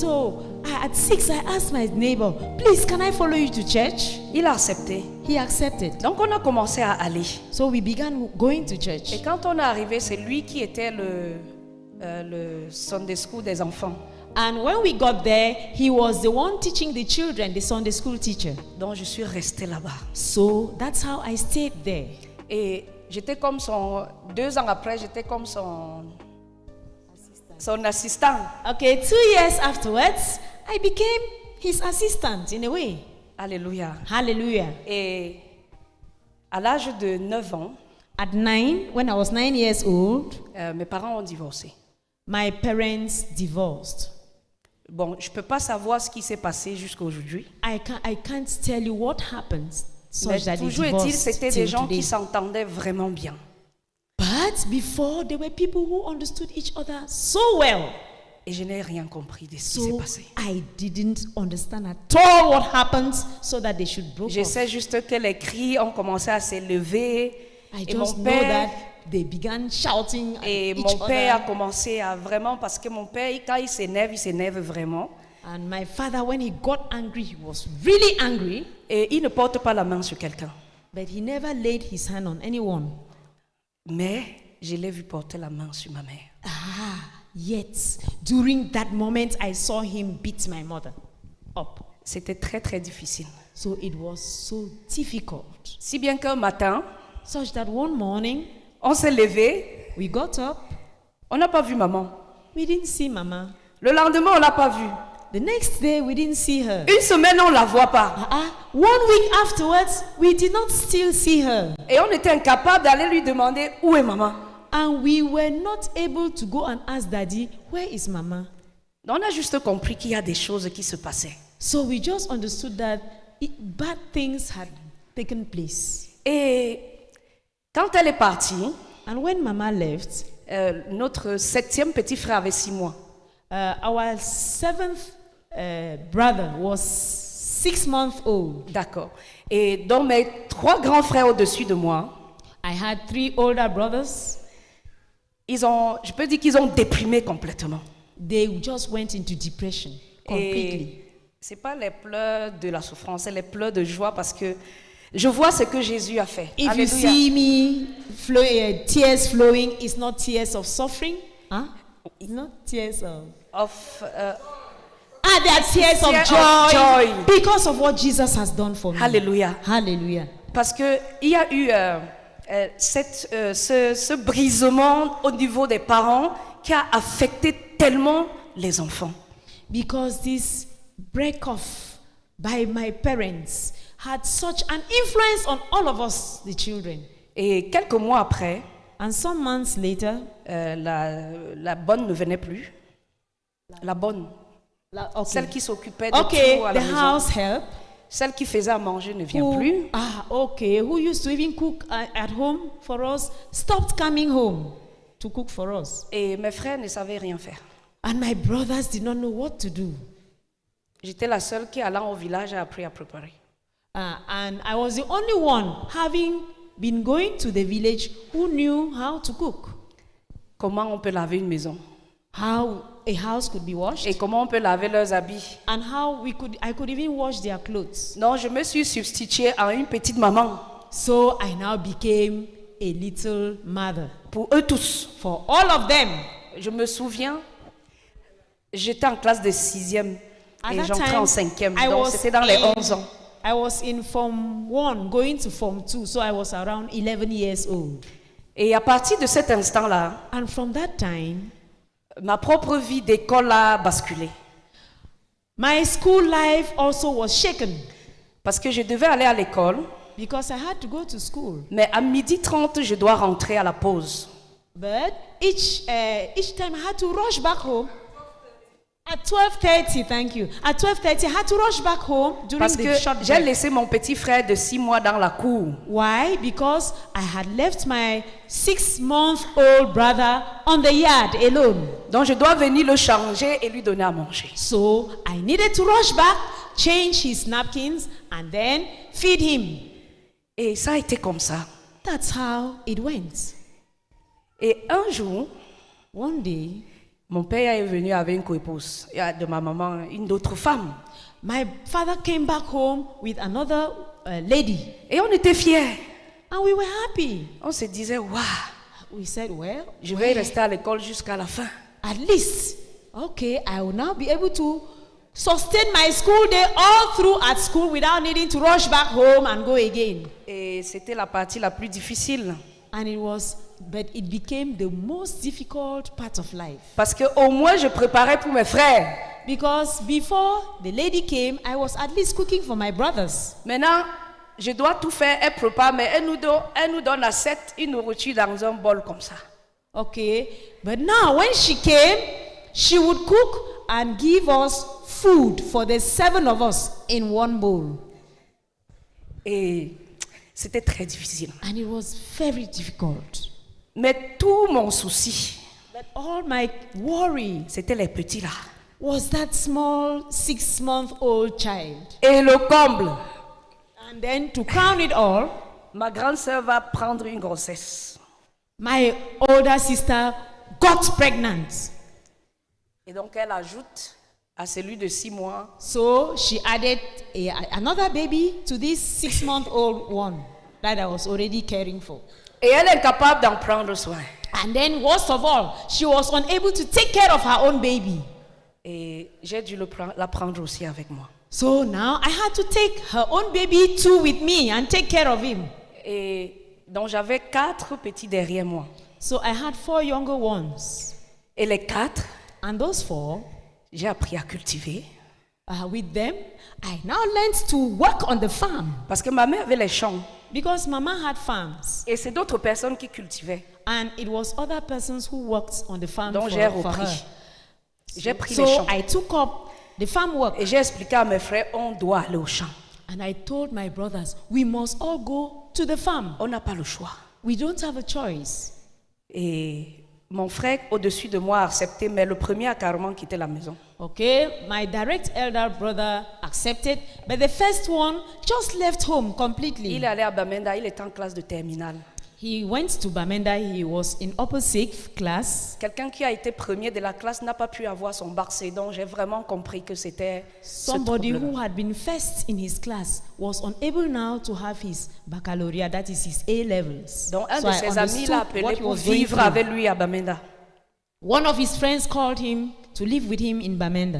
So at 6, I asked my neighbor, please, can I follow you to church? Il a accepté. He accepted. Donc on a commencé à aller. So we began going to church. Et quand on est arrivé, c'est lui qui était le Sunday school des enfants. And when we got there, he was the one teaching the children, the Sunday school teacher. Donc je suis restée là-bas. So that's how I stayed there. Et j'étais comme 2 ans après, j'étais comme son assistant. Okay, 2 years afterwards, I became his assistant in a way. Alléluia. Hallelujah. Et à l'âge de 9 ans, At 9, when I was 9 years old, mes parents ont divorcé. my parents divorced. Bon, je ne peux pas savoir ce qui s'est passé jusqu'à aujourd'hui. I can't tell you what happened Mais such that they toujours est-il, divorced c'était des till gens today. qui s'entendaient vraiment bien. But before, there were people who understood each other so well. Et je n'ai rien compris de ce qui s'est So passé. I didn't understand at all what happened so that they should break Je off. sais juste que les cris ont commencé à s'élever. I Et mon just know père, that they began shouting at et each mon père a other. commencé à vraiment, parce que mon père, quand il s'énerve vraiment. And my father, when he got angry, he was really angry. Et il ne porte pas la main sur quelqu'un. But he never laid his hand on anyone. Mais je l'ai vu porter la main sur ma mère. Yet, during that moment, I saw him beat my mother up. C'était très très difficile. So it was so difficult. Si bien qu'un matin, Such that one morning, on s'est levé, we got up. on n'a pas vu maman. We didn't see Mama. Le lendemain, on l'a pas vue. The next day, we didn't see her. Une semaine, on la voit pas. 1 week afterwards, we did not still see her. Et on était incapable d'aller lui demander où est maman. And we were not able to go and ask Daddy, where is Mama? On a juste compris qu'il y a des choses qui se passaient. So we just understood that bad things had taken place. Et quand elle est partie, And when Mama left, notre 7e petit frère avait 6 mois. our 7th brother was 6 months old. D'accord. Et donc mes 3 grands frères au-dessus de moi, I had 3 older brothers. je peux dire qu'ils ont déprimé complètement. They just went into depression completely. Et c'est pas les pleurs de la souffrance, c'est les pleurs de joie parce que je vois ce que Jésus a fait. If you Alléluia. see me tears flowing, it's not tears of suffering. Huh? It's not tears of... they are tears of Tears joy, of joy. because of what Jesus has done for me. Alléluia. Hallelujah. Parce que il y a eu ce brisement au niveau des parents qui a affecté tellement les enfants. Because this break off by my parents had such an influence on all of us, the children. Et quelques mois après, And some months later, la bonne ne venait plus. La bonne, celle qui s'occupait de tout à la the maison, house help. celle qui faisait à manger ne vient plus. Who used to even cook at home for us, stopped coming home to cook for us. Et mes frères ne savaient rien faire. And my brothers did not know what to do. J'étais la seule qui, allant au village, a appris à préparer. And I was the only one, having been going to the village, who knew how to cook. Comment on peut laver une maison? How a house could be washed. Et comment on peut laver leurs habits? And how I could even wash their clothes. Non, je me suis substituée à une petite maman. So I now became a little mother. Pour eux tous. For all of them. Je me souviens, j'étais en classe de 6e et that j'entrais en time, 5e. Donc c'était dans les 11 ans. I was in Form 1, going to Form 2, so I was around 11 years old. Et à partir de cet instant-là, And from that time, ma propre vie d'école a basculé. my school life also was shaken Parce que je devais aller à l'école, because I had to go to school. mais à 12h30, je dois rentrer à la pause. But each time I had to rush back home. At 12:30, thank you. At 12:30, I had to rush back home during Parce the que short j'ai break. laissé mon petit frère de 6 mois dans la cour. Why? Because I had left my 6-month-old brother on the yard alone. Donc je dois venir le changer et lui donner à manger. So I needed to rush back, change his napkins, and then feed him. Et ça a été comme ça. That's how it went. Et un jour, One day, Mon père est venu avec une coépouse de ma maman, une autre femme. My father came back home with another lady. Et on était fiers. And we were happy. On se disait, waouh. We said, well, je vais rester à l'école jusqu'à la fin. At least, okay, I will now be able to sustain my school day all through at school without needing to rush back home and go again. Et c'était la partie la plus difficile. And but it became the most difficult part of life. Parce que au moins je préparais pour mes frères. Because before the lady came, I was at least cooking for my brothers. Maintenant, je dois tout faire, elle prépare, mais elle nous donne à 7 une nourriture dans un bol comme ça. Okay, but now when she came, she would cook and give us food for the 7 of us in one bowl. Et c'était très difficile. And it was very difficult. Mais tout mon souci, but all my worry, c'était les petits là. Was that small 6-month-old child. Et le comble. And then to crown it all, ma grande sœur va prendre une grossesse. My older sister got pregnant. Et donc elle ajoute à celui de 6 mois. So she added another baby to this 6-month-old one that I was already caring for. Et elle est incapable d'en prendre soin. And then worst of all, she was unable to take care of her own baby. Et j'ai dû la prendre aussi avec moi. So now I had to take her own baby too with me and take care of him. Et donc j'avais 4 petits derrière moi. So I had 4 younger ones. Et les 4, and those 4, j'ai appris à cultiver. With them, I now learned to work on the farm. Parce que ma mère avait les champs. Because Mama had farms. Et c'est d'autres personnes qui cultivaient. And it was other persons who worked on the farm donc j'ai repris. J'ai pris les champs. I took up the farm work. Et j'ai expliqué à mes frères, on doit aller au champ. And I told my brothers, we must all go to the farm. On n'a pas le choix. We don't have a choice. Et mon frère au-dessus de moi a accepté, mais le premier a carrément quitté la maison. Okay, my direct elder brother accepted, but the first one just left home completely. Il est allé à Bamenda, il était en classe de terminale. He went to Bamenda, he was in upper 6th class. Quelqu'un qui a été premier de la classe n'a pas pu avoir son bac C, donc j'ai vraiment compris que c'était somebody who had been first in his class was unable now to have his baccalaureate, that is his A levels. Donc un de ses amis l'a appelé pour vivre avec lui à Bamenda. One of his friends called him to live with him in Bamenda.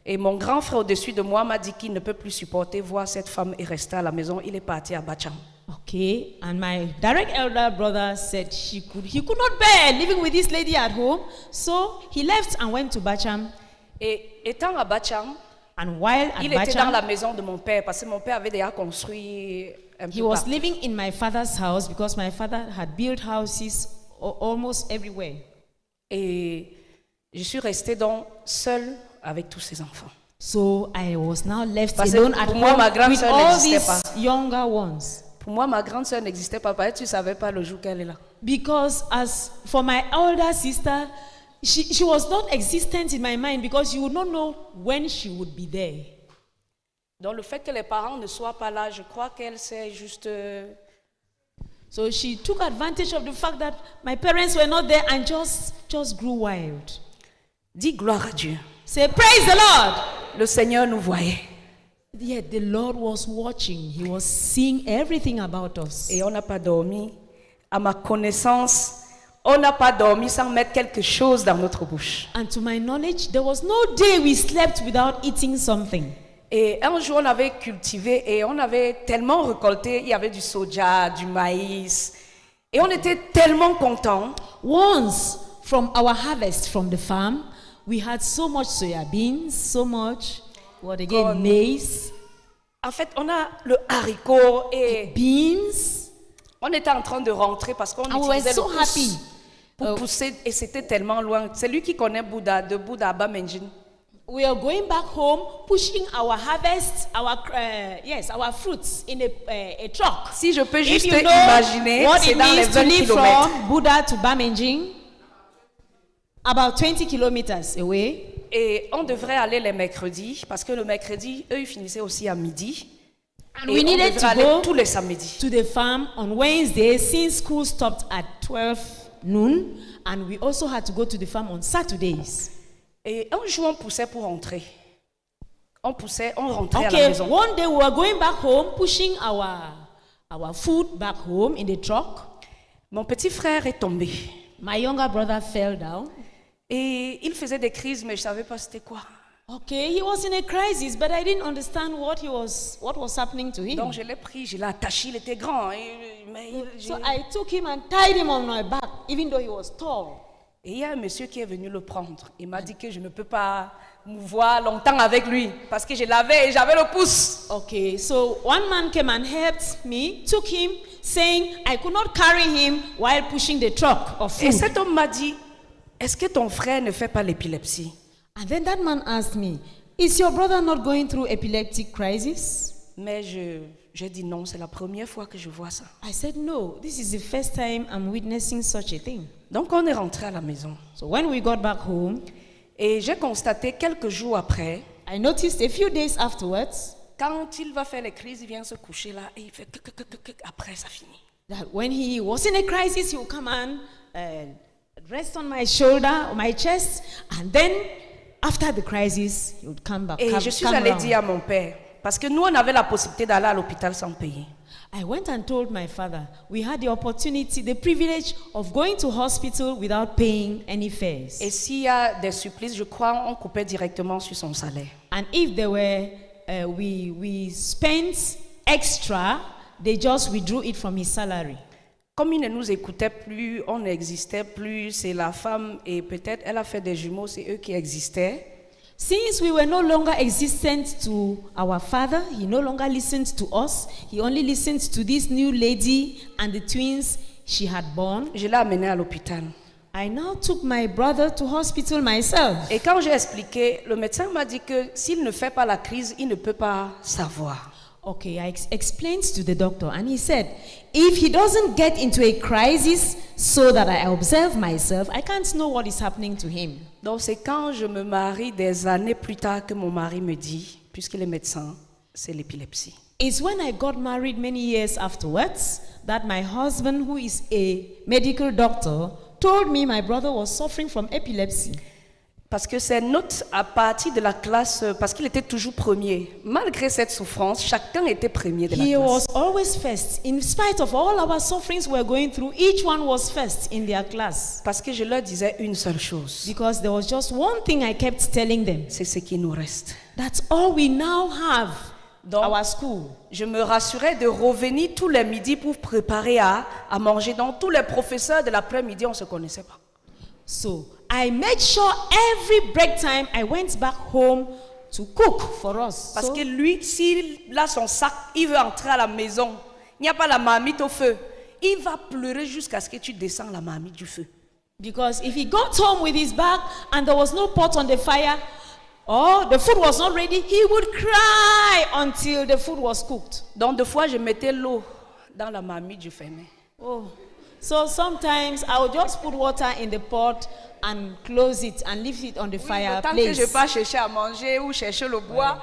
Et mon grand frère au-dessus de moi m'a dit qu'il ne peut plus supporter voir cette femme et rester à la maison. Il est parti à Bacham. Okay, and my direct elder brother said he could not bear living with this lady at home, so he left and went to Bacham. Et étant à Bacham, and while at il Bacham, était dans la maison de mon père parce que mon père avait déjà construit un peu he was living in my father's house because my father had built houses almost everywhere. Et je suis restée donc seule avec tous ces enfants. So I was now left parce alone at moi, home with all these younger ones. Pour moi, ma grande sœur n'existait pas parce que tu savais pas le jour qu'elle est là. Because as for my older sister, she was not existent in my mind because you would not know when she would be there. Donc le fait que les parents ne soient pas là, je crois qu'elle s'est juste So she took advantage of the fact that my parents were not there and just grew wild. Dis gloire à Dieu. Say praise the Lord. Le Seigneur nous voyait. Yet the Lord was watching. He was seeing everything about us. Et on n'a pas dormi. À ma connaissance, on n'a pas dormi sans mettre quelque chose dans notre bouche. And to my knowledge, there was no day we slept without eating something. Et un jour, on avait cultivé et on avait tellement récolté. Il y avait du soja, du maïs. Et on était tellement contents. Once, from our harvest from the farm, we had so much soya beans, so much, maize. En fait, on a le haricot et beans. On était en train de rentrer parce qu'on utilisait le pouce pour pousser et c'était tellement loin. C'est lui qui connaît Bouddha, de Bouddha à Bamenjin. We are going back home, pushing our harvest, our fruits in a truck. Si je peux juste imaginer, c'est dans les 20 kilomètres. From Buddha to Bamenjin, about 20 kilometers away. Et on devrait aller les mercredis parce que le mercredi, eux, ils finissaient aussi à midi. And we needed to go tous les samedis. To the farm on Wednesday since school stopped at 12 noon, and we also had to go to the farm on Saturdays. Et un jour, on poussait pour rentrer. On rentrait à la maison. One day we were going back home, pushing our food back home in the truck. Mon petit frère est tombé. My younger brother fell down. Et il faisait des crises, mais je savais pas c'était quoi. Okay, he was in a crisis, but I didn't understand what was happening to him. Donc je l'ai pris, je l'ai attaché, il était grand. So I took him and tied him on my back, even though he was tall. Et il y a un monsieur qui est venu le prendre. Il m'a dit que je ne peux pas mouvoir longtemps avec lui parce que je l'avais et j'avais le pouce. Okay, so one man came and helped me, took him, saying I could not carry him while pushing the truck of food. Et cet homme m'a dit, est-ce que ton frère ne fait pas l'épilepsie? And then that man asked me, is your brother not going through epileptic crisis? Mais j'ai dit non, c'est la première fois que je vois ça. I said no, this is the first time I'm witnessing such a thing. Donc on est rentré à la maison. So when we got back home, et j'ai constaté quelques jours après, I noticed a few days afterwards, quand il va faire les crises, il vient se coucher là et il fait après ça finit. That when he was in a crisis, he would come and rest on my shoulder, on my chest, and then after the crisis, he would come back. Et je suis allée dire à mon père, parce que nous on avait la possibilité d'aller à l'hôpital sans payer. I went and told my father, we had the opportunity, the privilege of going to hospital without paying any fares. Et s'il y a des supplices, je crois, on coupait directement sur son salaire. And if there were, we spent extra, they just withdrew it from his salary. Comme il ne nous écoutait plus, on n'existait plus, c'est la femme et peut-être elle a fait des jumeaux, c'est eux qui existaient. Since we were no longer existent to our father, he no longer listened to us. He only listened to this new lady and the twins she had born. Je l'ai amené à l'hôpital. I now took my brother to hospital myself. Et quand j'ai expliqué, le médecin m'a dit que s'il ne fait pas la crise, il ne peut pas savoir. Okay, I explained to the doctor and he said, if he doesn't get into a crisis so that I observe myself, I can't know what is happening to him. Donc c'est quand je me marie des années plus tard que mon mari me dit, puisqu'il est médecin, c'est l'épilepsie. It's when I got married many years afterwards that my husband, who is a medical doctor, told me my brother was suffering from epilepsy. Parce que c'est notre à partir de la classe, parce qu'il était toujours premier. Malgré cette souffrance, chacun était premier de la classe. He was always first. In spite of all our sufferings we're going through, each one was first in their class. Parce que je leur disais une seule chose. Because there was just one thing I kept telling them. C'est ce qui nous reste. That's all we now have. Donc, our school. Je me rassurais de revenir tous les midis pour préparer à manger. Donc tous les professeurs de l'après-midi, on ne se connaissait pas. So I made sure every break time I went back home to cook for us. Parce que lui, s'il a son sac, il veut entrer à la maison. Il n'y a pas la marmite au feu. Il va pleurer jusqu'à ce que tu descends la marmite du feu. Because if he got home with his bag and there was no pot on the fire, or the food was not ready, he would cry until the food was cooked. Donc des fois, je mettais l'eau dans la marmite, je fermais. Oh. So sometimes I would just put water in the pot and close it and leave it on the fireplace. Tant que je pas chercher à manger ou chercher le bois,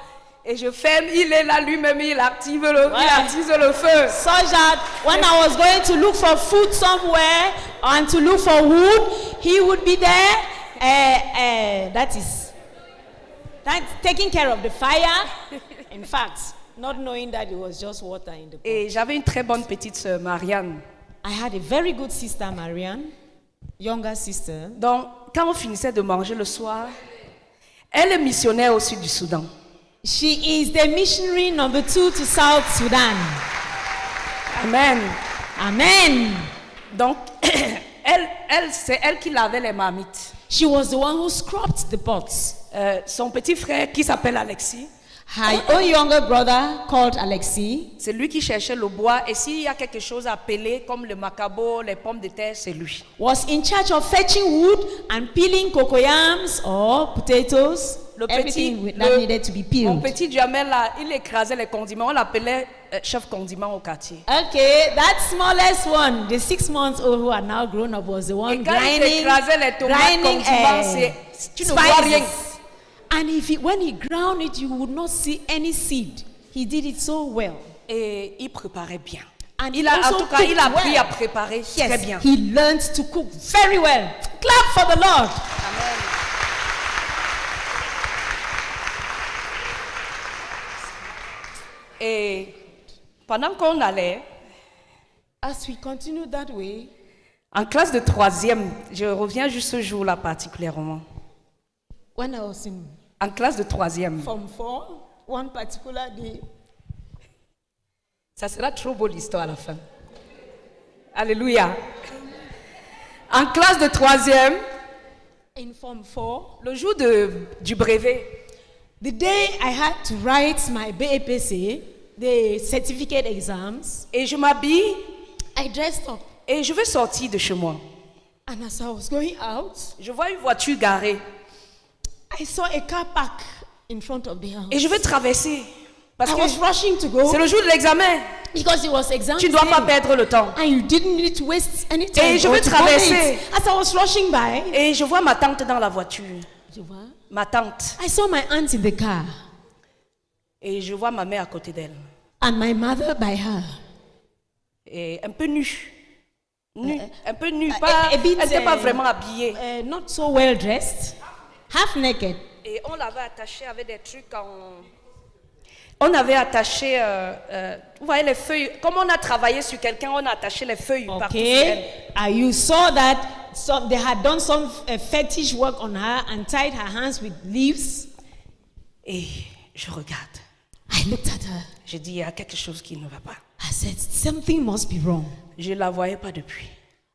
et je ferme, il est là lui-même, il active le feu. So that when I was going to look for food somewhere and to look for wood, he would be there. That's taking care of the fire. In fact, not knowing that it was just water in the pot. Et j'avais une très bonne petite sœur, Marianne. I had a very good sister, Marianne, younger sister. Donc, quand on finissait de manger le soir, elle est missionnaire au sud du Soudan. She is the missionary number 2 to South Sudan. Amen. Amen. Donc, c'est elle qui lavait les marmites. She was the one who scrubbed the pots. Son petit frère qui s'appelle Alexis. Her own younger brother called Alexis. C'est lui qui cherchait le bois et s'il y a quelque chose à peler comme le macabo, les pommes de terre, c'est lui. Was in charge of fetching wood and peeling cocoyams or potatoes. Everything that needed to be peeled. Mon petit Jamel là, il écrasait les condiments. On l'appelait chef condiment au quartier. Okay, that smallest one, the 6 months old who are now grown up, was the one grinding. Il écrasait les tomates condiments, tu ne vois rien. And when he ground it, you would not see any seed. He did it so well. Et il préparait bien. And Il a, en also tout cas, il a cooked appris well. à préparer très Yes, bien. he learned to cook very well. Clap for the Lord. Amen. Et pendant qu'on allait, As we continue that way, en classe de 3e, je reviens juste ce jour-là particulièrement. when I was in En classe de 3e, Form 4, one particular day, ça sera trop beau l'histoire à la fin. Alléluia. En classe de 3e, in Form 4, le jour du brevet, the day I had to write my BAPC, the certificate exams, et je m'habille I dressed up. et je vais sortir de chez moi. And as I was going out, Je vois une voiture garée I saw a car park in front of the house. et je vais traverser. Parce I que was rushing to go c'est le jour de l'examen. because it was exam Tu ne dois pas day. perdre le temps. And you didn't need to waste any time. Et je or vais to go traverser. late. As I was rushing by, Et je vois ma tante dans la voiture. tu vois, Ma tante. I saw my aunt in the car Et je vois ma mère à côté d'elle. and my mother by her. Et un peu nue. Nue. Un peu nue. a Pas, bit, elle n'était pas vraiment habillée. Not so well dressed, half naked. Et on l'avait attachée avec des trucs en... On avait attaché, vous voyez les feuilles, comme on a travaillé sur quelqu'un, on a attaché les feuilles partout sur elle. Okay, you saw that they had done some fetish work on her and tied her hands with leaves. Et je regarde. I looked at her. Je dis, il y a quelque chose qui ne va pas. I said, something must be wrong. Je ne la voyais pas depuis.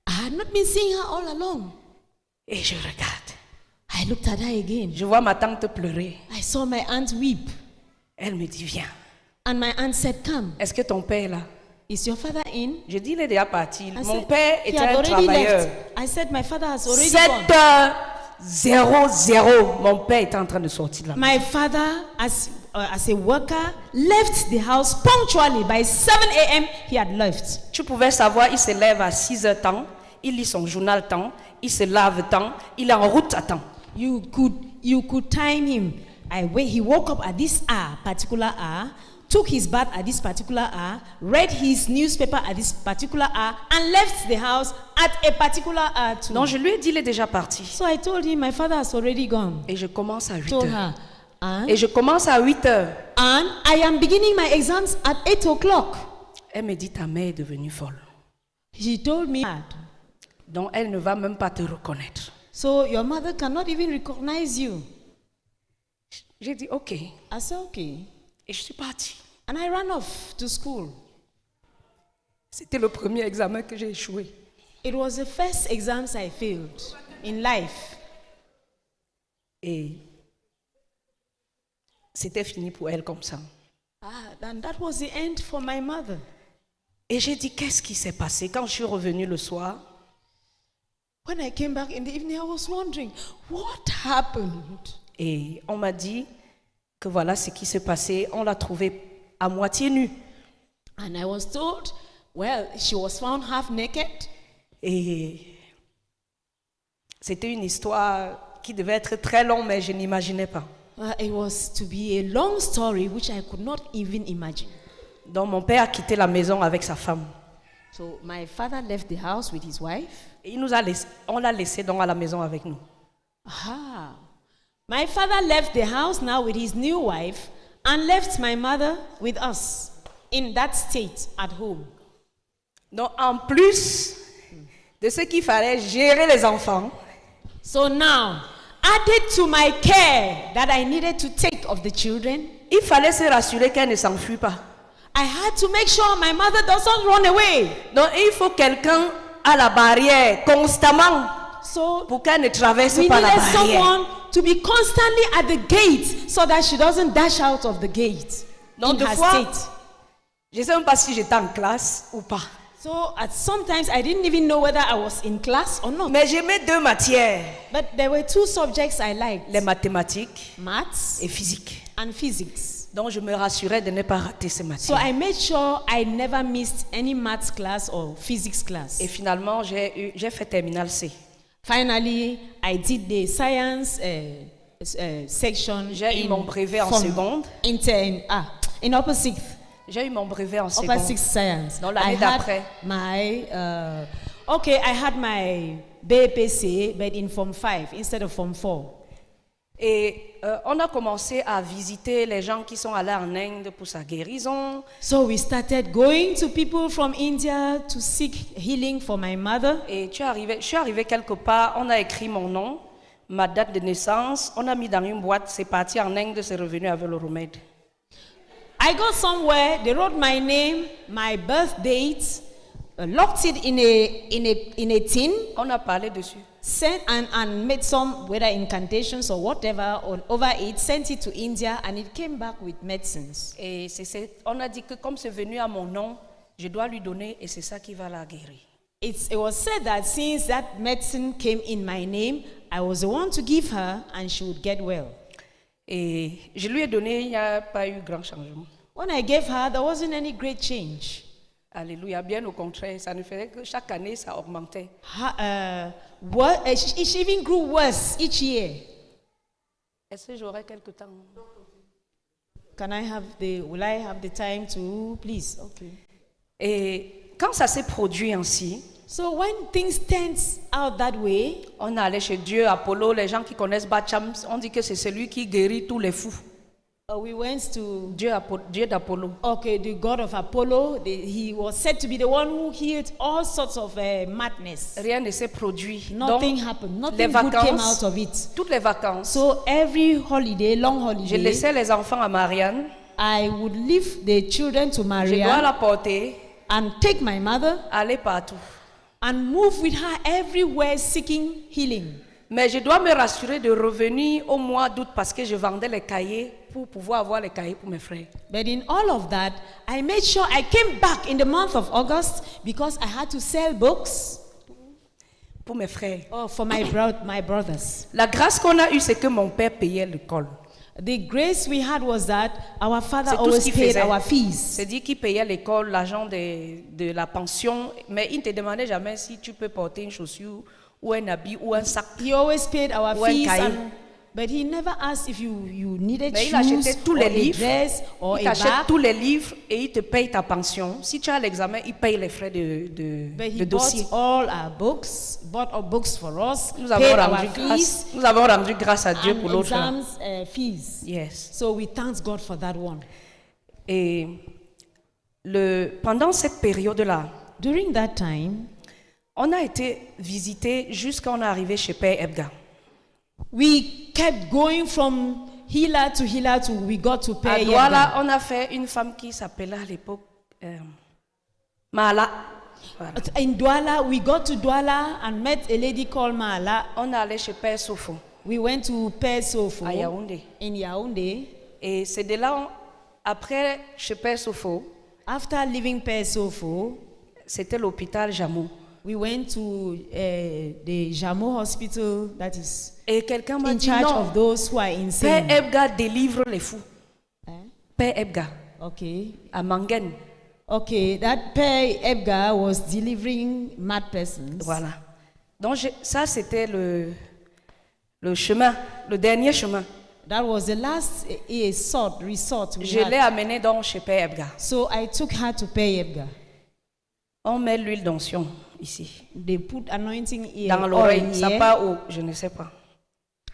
I had not been seeing her all along. Et je regarde. I looked at her again. Je vois ma tante pleurer. I saw my aunt weep. Elle me dit, viens. And my aunt said, come. Est-ce que ton père est là? Is your father in? Je dis, il est déjà parti. I Mon said, père he était had un already travailleur. left. I said, my father has already gone. 7h00, mon père était en train de sortir de la maison. My father, as a worker, left the house punctually. By 7 a.m., he had left. Tu pouvais savoir, il se lève à 6h temps, il lit son journal temps, il se lave temps, il est en route à temps. You could time him. He woke up at this hour, particular hour, took his bath at this particular hour, read his newspaper at this particular hour, and left the house at a particular hour too. Donc je lui ai dit, il est déjà parti. So I told him, my father has already gone. Et je commence à 8h. Told her, and Et je commence à 8h. I am beginning my exams at 8 o'clock. Elle me dit, ta mère est devenue folle. She told me, Donc elle ne va même pas te reconnaître. so your mother cannot even recognize you. J'ai dit, ok. I said, okay. Et je suis partie. And I ran off to school. C'était le premier examen que j'ai échoué. It was the first exams I failed in life. Et c'était fini pour elle comme ça. And that was the end for my mother. Et j'ai dit, qu'est-ce qui s'est passé? Quand je suis revenue le soir, When I came back in the evening, I was wondering, what happened? et on m'a dit que voilà ce qui s'est passé. On l'a trouvée à moitié nue. And I was told, well, she was found half naked. Et c'était une histoire qui devait être très longue, mais je n'imaginais pas. It was to be a long story which I could not even imagine. Donc mon père a quitté la maison avec sa femme. So my father left the house with his wife. Et on l'a laissé donc à la maison avec nous. My father left the house now with his new wife and left my mother with us in that state at home. Donc en plus de ce qu'il fallait gérer les enfants, so now, added to my care that I needed to take of the children, il fallait se rassurer qu'elle ne s'enfuit pas. I had to make sure my mother doesn't run away. Donc il faut quelqu'un à la barrière constamment So pour qu'elle ne traverse we pas la needed barrière. someone to be constantly at the gate so that she doesn't dash out of the gate Donc in des her fois, state. je ne sais même pas si j'étais en classe ou pas. So sometimes I didn't even know whether I was in class or not. Mais j'aimais deux matières, But there were two subjects I liked, les mathématiques maths et physique. and physics. Donc je me rassurais de ne pas rater ces So matières. I made sure I never missed any maths class or physics class. Et finalement, j'ai fait terminale C. Finally, I did the science section. J'ai eu mon brevet en seconde. In upper sixth. J'ai eu mon brevet en Upper seconde. Sixth Science. Dans l'année d'après. I had my BPC, but in Form 5 instead of Form 4. Et on a commencé à visiter les gens qui sont allés en Inde pour sa guérison. So we started going to people from India to seek healing for my mother. Et je suis arrivée quelque part, on a écrit mon nom, ma date de naissance, on a mis dans une boîte, c'est parti en Inde, c'est revenu avec le remède. I got somewhere, they wrote my name, my birth date, locked it in a tin, On a parlé dessus. sent and made some, whether incantations or whatever, over it, sent it to India, and it came back with medicines. Et on a dit que comme c'est venu à mon nom, je dois lui donner et c'est ça qui va la guérir. It was said that since that medicine came in my name, I was the one to give her, and she would get well. Et je lui ai donné, il n'y a pas eu grand changement. When I gave her, there wasn't any great change. Alléluia, bien au contraire, ça ne faisait que chaque année, ça augmentait. She even grew worse each year. Est-ce que j'aurai quelque temps? Will I have the time to, please? Okay. Et quand ça s'est produit ainsi, So when things turned out that way, on allait chez Dieu, Apollo, les gens qui connaissent Bacham, on dit que c'est celui qui guérit tous les fous. we went to Dieu d'Apollo. Okay, the god of Apollo. He was said to be the one who healed all sorts of madness. Rien ne s'est produit. Nothing Donc, happened. les Nothing good came vacances, out of it. toutes les vacances, So every holiday, long je holiday, laissais les enfants à Marianne. I would leave the children to Je dois Maria la porter, and take my mother aller partout. and move with her everywhere seeking healing. Mais je dois me rassurer de revenir au mois d'août parce que je vendais les cahiers pour pouvoir avoir les cahiers pour mes frères. But in all of that, I made sure I came back in the month of August because I had to sell books Pour mes frères. for my brothers. La grâce qu'on a eue, c'est que mon père payait l'école. The grace we had was that our father C'est tout ce always qu'il paid faisait. our fees. C'est-à-dire qu'il payait l'école, l'argent de la pension, mais il ne te demandait jamais si tu peux porter une chaussure ou un habit ou un sac. He always paid our Ou un fees, cahier. but he never asked if you needed Mais il shoes achetait tous or les a livres, dress or il a t'achète bag. tous les livres et il te paye ta pension. Si tu as l'examen, il paye les frais de But he dossier. bought all our books, bought our books for us, Nous paid avons, our rendu fees grâce, nous avons rendu grâce à Dieu and pour l'autre. exams fees. Yes. So we thank God for that one. Et pendant cette période-là, During that time, on a été visité jusqu'à on est arrivé chez Père Ebga. we kept going from healer to we got to À pay. Douala, on a fait une femme qui s'appelait à l'époque Mala. Voilà. In Douala, we got to Douala and met a lady called Mala. On est allé chez Père Sofo We went to Père Sofo à Yaoundé. in Yaoundé. Et c'est de là, après chez Père Sofo, After leaving Père Sofo, c'était l'hôpital Jamou. we went to the Jamo Hospital that is Et quelqu'un m'a in dit charge non, of those who are Père insane. Ebga délivre les fous. Eh? Père Ebga Okay. à Mangen. Okay, that Père Ebga was delivering mad persons. Voilà. Donc ça c'était le chemin, le dernier chemin. That was the last resort we Je l'ai had. amené donc chez Père Ebga. So I took her to Père Ebga. On met l'huile d'onction ici, They put anointing here, dans oil l'oreille. Ça here. part où? Je ne sais pas.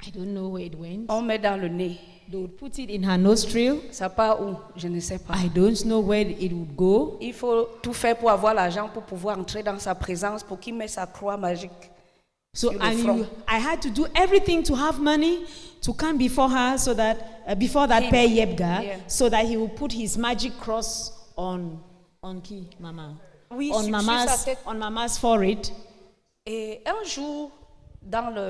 I don't know where it went. On met dans le nez. They would put it in her nostril. Ça part où? Je ne sais pas. I don't know where it would go. Il faut tout faire pour avoir l'argent pour pouvoir entrer dans sa présence, pour qu'il mette sa croix magique. So sur le front. I had to do everything to have money to come before her, so that before that Him. Père Yebga, Yeah. so that he will put his magic cross on qui, Mama? Oui, on sur Mama's sa tête. on Mama's forehead. Et un jour,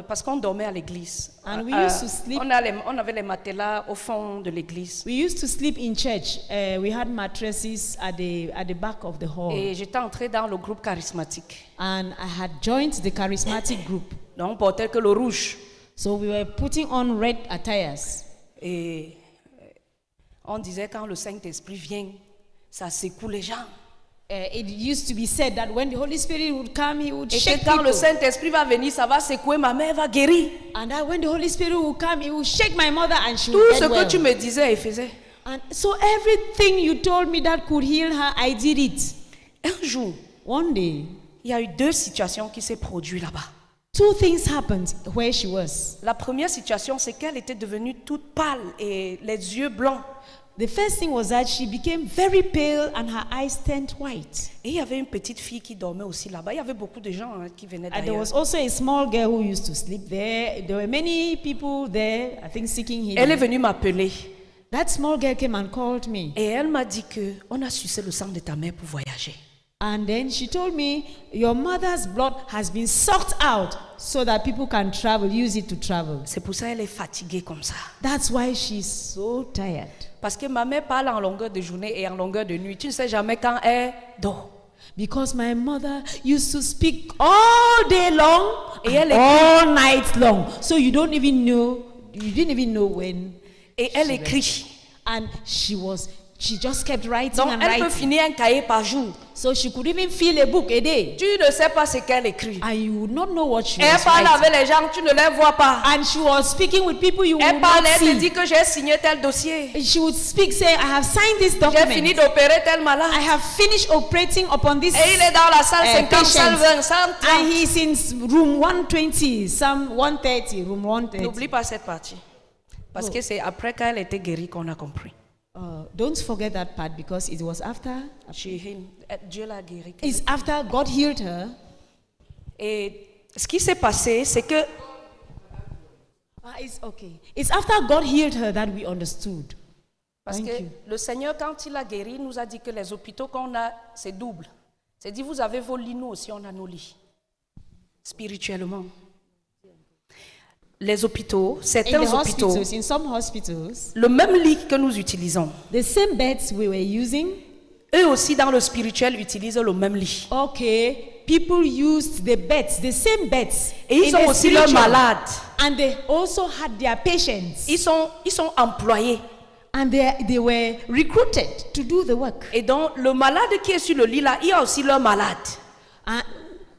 parce qu'on dormait à l'église, And we used to sleep. on avait les matelas au fond de l'église. We used to sleep in church. We had mattresses at the back of the hall. Et j'étais entrée dans le groupe charismatique. And I had joined the charismatic group. Donc on portait que le rouge. So we were putting on red attires. Et on disait quand le Saint-Esprit vient, ça secoue les gens. It used to be said that when the Holy Spirit would come, he would Et shake que quand le people. Saint-Esprit va venir, ça va secouer ma mère, va guérir. And that when the Holy Spirit would come, he would shake my mother and she Tout would ce get que well. tu me disais, il faisait. And so everything you told me that could heal her, I did it. Un jour, One day, il y a eu 2 situations qui s'est produites là-bas. 2 things happened where she was. La première situation, c'est qu'elle était devenue toute pâle et les yeux blancs. The first thing was that she became very pale and her eyes turned white. Et il y avait une petite fille qui dormait aussi là-bas. Il y avait beaucoup de gens qui venaient And there d'ailleurs. was also a small girl who used to sleep there. There were many people there, I think, seeking Elle est healing. venue m'appeler That small girl came and called me. et elle m'a dit que on a sucé le sang de ta mère pour voyager. And then she told me, your mother's blood has been sucked out so that people can travel, use it to travel. C'est pour ça qu'elle est fatiguée comme ça. That's why she's so tired. Parce que ma mère parle en longueur de journée et en longueur de nuit. Tu ne sais jamais quand elle dort. Because my mother used to speak all day long Et and elle all night long. So you didn't even know when. Et elle she écrit. rested. And she just kept writing Donc and elle peut writing. finir un cahier par jour. So she could even fill a book a day. Tu ne sais pas ce qu'elle écrit. And you would not know what she Elle was parle writing. avec les gens, tu ne les vois pas. And she was speaking with people you Elle would parle, not elle te see. dit que j'ai signé tel dossier. She would speak, say, I have signed this J'ai fini document. d'opérer tel malade. I have finished operating upon this Et il est dans la salle 50, salle patient. 20, salle And 30. he's in room 120, some 130, room 130. N'oublie pas cette partie. Parce que c'est après qu'elle était guérie qu'on a compris. Don't forget that part because it was after. Dieu l'a guérie. It's after God healed her. Et ce qui s'est passé, c'est que It's okay. It's after God healed her that we understood. parce Thank que you. le Seigneur, quand il a guéri, il nous a dit que les hôpitaux qu'on a, c'est double. C'est dit, vous avez vos lits, nous aussi, on a nos lits. Spirituellement. Les hôpitaux, In certains the hôpitaux, hospitals, in some hospitals, le même lit que nous utilisons, the same beds we were using, eux aussi dans le spirituel utilisent le même lit. okay, people used the beds, the same beds. Et ils in ont the aussi leurs spiritual. malades. And they also had their patients. Ils sont employés. And they were recruited to do the work. Et donc, le malade qui est sur le lit là, il y a aussi leur malade. And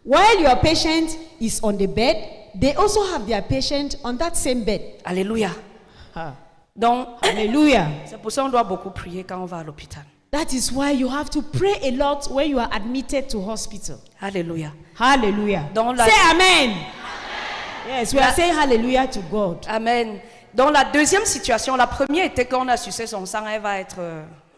while your patient is on the bed, they also have their patient on that same bed. Alléluia. Donc, Hallelujah. c'est pour ça qu'on doit beaucoup prier quand on va à l'hôpital. That is why you have to pray a lot when you are admitted to hospital. Alléluia. Hallelujah. Donc, la- Say amen. Yes, we are saying hallelujah to God. Amen. Dans la deuxième situation, la première était qu'on a sucé son sang, elle va être,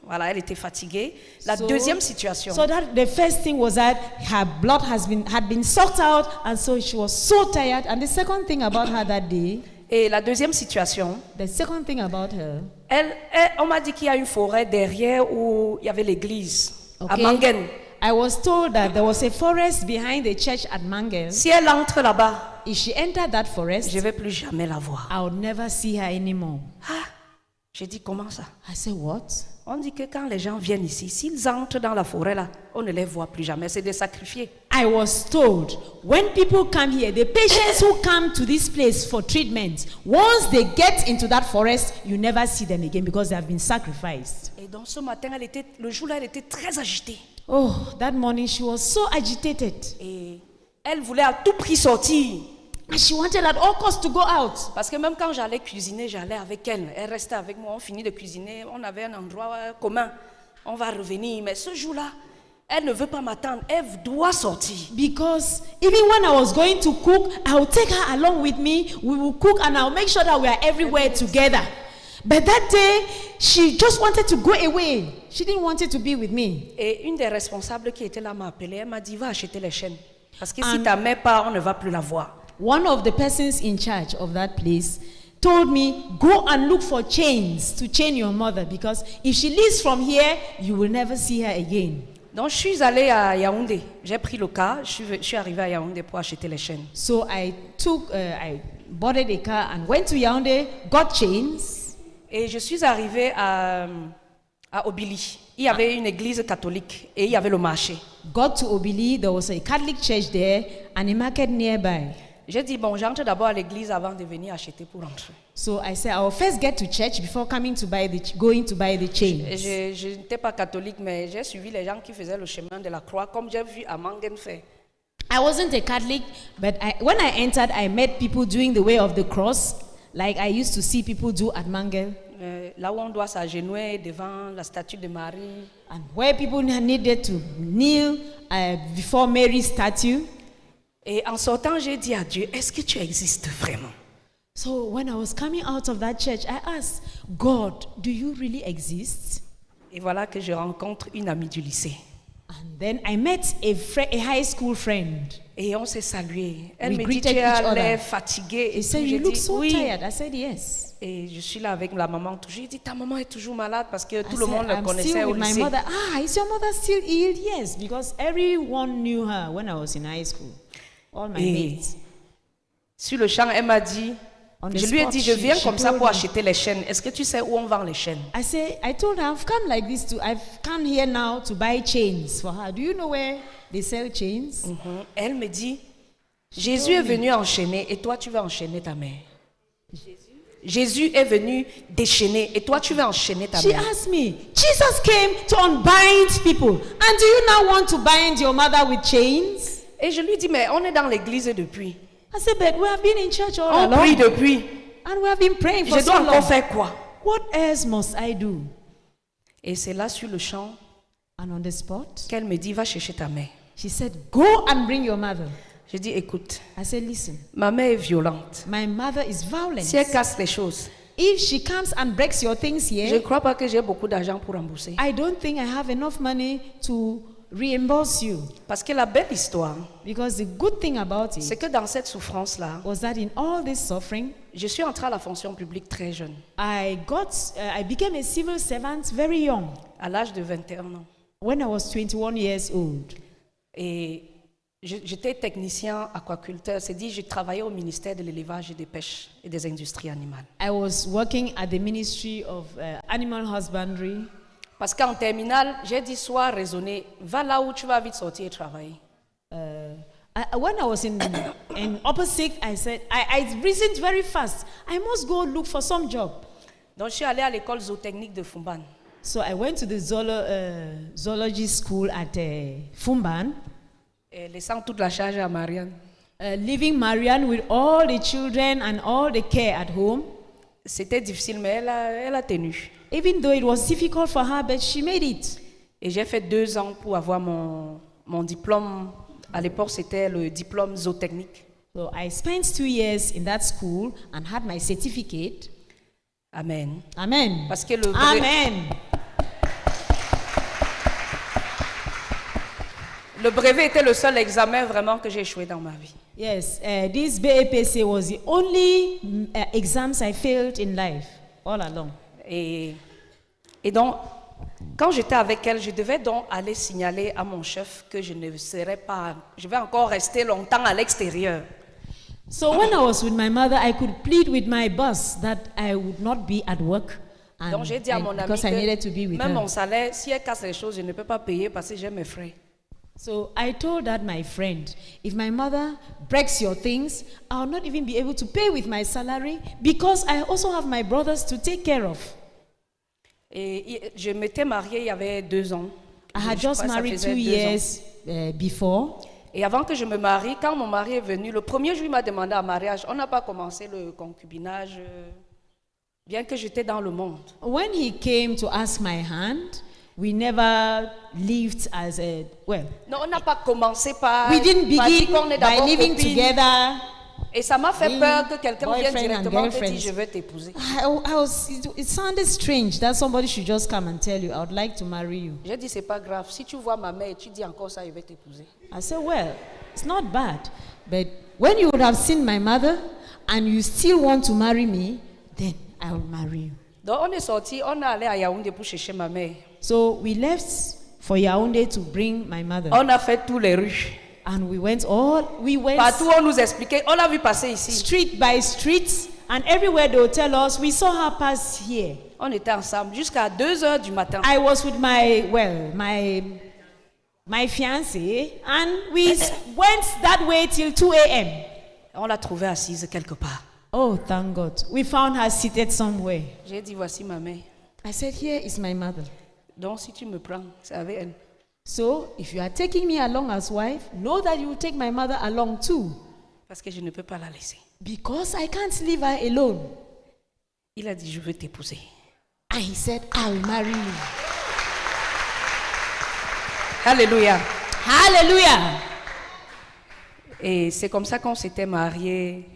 voilà, elle était fatiguée. La deuxième situation, So that the first thing was that her blood had been sucked out, and so she was so tired. And the second thing about her that day, et la deuxième situation, the second thing about her, on m'a dit qu'il y a une forêt derrière où il y avait l'église, à okay, Mangen. I was told that there was a forest behind the church at Mangel. Si elle entre là-bas, If she entered that forest, je ne vais plus jamais la voir. I would never see her anymore. Ah, j'ai dit comment ça? I said, what? On dit que quand les gens viennent ici, s'ils entrent dans la forêt là, on ne les voit plus jamais, c'est des sacrifiés. I was told when people come here, the patients who come to this place for treatment, once they get into that forest, you never see them again because they have been sacrificed. Et donc ce matin, le jour-là, elle était très agitée. Oh, that morning she was so agitated. Et elle voulait à tout prix sortir. And she wanted at all costs to go out. Parce que même quand j'allais cuisiner, j'allais avec elle. Elle restait avec moi, on finit de cuisiner, on avait un endroit commun. On va revenir. Mais ce jour-là, elle ne veut pas m'attendre. Elle doit sortir. Because even when I was going to cook, I would take her along with me. We will cook and I'll make sure that we are everywhere together. But that day, she just wanted to go away. She didn't want it to be with me. Et une des responsables qui était là m'a appelé. Elle m'a dit, va acheter les chaînes. Parce que si ta mère part, on ne va plus la voir. One of the persons in charge of that place told me, go and look for chains to chain your mother, because if she leaves from here, you will never see her again. Donc je suis allée à Yaoundé. J'ai pris le car. Je suis arrivée à Yaoundé pour acheter les chaînes. So I boarded a car and went to Yaoundé, got chains. Et je suis arrivée à Obili. Il y avait une église catholique et il y avait le marché. Got to Obili, there was a Catholic church there and a market nearby. J'ai dit, bon, j'entre d'abord à l'église avant de venir acheter pour rentrer. So I said, I will first get to church before going to buy the chains. Je n'étais pas catholique, mais j'ai suivi les gens qui faisaient le chemin de la croix, comme j'ai vu à Mangen faire. I wasn't a Catholic, but when I entered, I met people doing the way of the cross, like I used to see people do at Mangel. Là où on doit s'agenouiller devant la statue de Marie. And where people needed to kneel before Mary's statue. Et en sortant, j'ai dit à Dieu, est-ce que tu existes vraiment? So when I was coming out of that church, I asked, God, do you really exist? Et voilà que je rencontre une amie du lycée. And then I met a high school friend. Et on s'est salué. Elle We me dit, greeted tu each as other. l'air fatiguée. He Et said, tout. you J'ai look dit, so oui. tired. I said, yes. Et je suis là avec la maman toujours. J'ai dit, ta maman est toujours malade parce que tout I le said, monde la I'm connaissait still au with my lycée. mother. Is your mother still ill? Yes, because everyone knew her when I was in high school. All my Et mates. sur le champ, elle m'a dit, On the je lui ai spot, dit, je viens she comme ça told pour me. acheter les chaînes. Est-ce que tu sais où on vend les chaînes? I told her, I've come like this I've come here now to buy chains for her. Do you know where they sell chains? Elle me dit, Jésus est venu enchaîner et toi tu vas enchaîner ta mère. Jésus est venu déchaîner et toi tu vas enchaîner ta She mère. asked me, Jesus came to unbind people. And do you now want to bind your mother with chains? Et je lui dis, mais on est dans l'église depuis. I said, but we have been in church all On along. prie depuis. And we have been praying for Je so dois long. encore faire quoi? What else must I do? Et c'est là sur le champ And on the spot, qu'elle me dit, va chercher ta mère. she said, go and bring your mother. Je dis, écoute, I said, listen, ma mère est violente. my mother is violent. Si elle casse les choses, If she comes and breaks your things je ne here, crois pas que j'ai beaucoup d'argent pour rembourser. I don't think I have enough money to reimburse you. Parce que la belle histoire, Because the good thing about c'est it que dans cette souffrance-là, was that in all this suffering, je suis entrée à la fonction publique très jeune, I became a civil servant very young, à l'âge de 21 ans. when I was 21 years old. Et j'étais technicien aquaculteur, c'est-à-dire je travaillais au ministère de l'élevage et des pêches et des industries animales. I was working at the Ministry of Animal Husbandry. Parce qu'en terminale, j'ai dit, sois raisonné, va là où tu vas vite sortir et travailler. When I was in upper sixth, I said, I reasoned very fast. I must go look for some job. Donc je suis allée à l'école zootechnique de Fumban. So I went to the zoology school at Fumban, Et laissant toute la charge à Marianne. leaving Marianne with all the children and all the care at home. C'était difficile, mais elle a tenu. Even though it was difficult for her, but she made it. Et j'ai fait 2 ans pour avoir mon diplôme. À l'époque, c'était le diplôme zootechnique. So I spent 2 years in that school and had my certificate. Amen. Amen. Parce que le brevet était le seul examen vraiment que j'ai échoué dans ma vie. Yes, this BAPC was the only exams I failed in life all along. Et donc, quand j'étais avec elle, je devais donc aller signaler à mon chef que je ne serais pas, je vais encore rester longtemps à l'extérieur. So when I was with my mother, I could plead with my boss that I would not be at work. And Donc j'ai dit à mon ami because I needed to be que with même her. mon salaire, si elle casse les choses, je ne peux pas payer parce que j'ai mes frais. So I told that my friend, if my mother breaks your things, I'll not even be able to pay with my salary because I also have my brothers to take care of. Et je m'étais mariée il y avait 2 ans. I had Je just crois que ça married faisait 2 2 ans. years before. Et avant que je me marie, quand mon mari est venu, le premier jour, il m'a demandé un mariage. On n'a pas commencé le concubinage, bien que j'étais dans le monde. When he came to ask my hand, we never lived as a, well, Non, on n'a pas commencé par we didn't par dire begin qu'on est by d'abord living copines. together. Et ça m'a fait being peur que quelqu'un vienne boyfriend and directement te girlfriends. dire je veux t'épouser. It sounded strange that somebody should just come and tell you, I would like to marry you. J'ai dit c'est pas grave. Si tu vois ma mère et tu dis encore ça, je vais t'épouser. I said, well, it's not bad. But when you would have seen my mother and you still want to marry me, then I will marry you. Donc on est sorti, on est allé à Yaoundé pour chercher ma mère. So we left for Yaoundé to bring my mother. On a fait tous les rues. And we went Partout on nous expliquait, on l'a vu passer ici. street by street, and everywhere they would tell us, we saw her pass here. On était ensemble jusqu'à 2h du matin. I was with my fiancé, and we went that way till 2 a.m. On l'a trouvée assise quelque part. Oh, thank God. We found her seated somewhere. J'ai dit voici ma mère. I said, here is my mother. Donc si tu me prends, c'est avec elle. So, if you are taking me along as wife, know that you will take my mother along too. Parce que je ne peux pas la laisser. Because I can't leave her alone. Il a dit je veux t'épouser. And he said, I'll marry you. Alléluia. Hallelujah. Et c'est comme ça qu'on s'était mariés.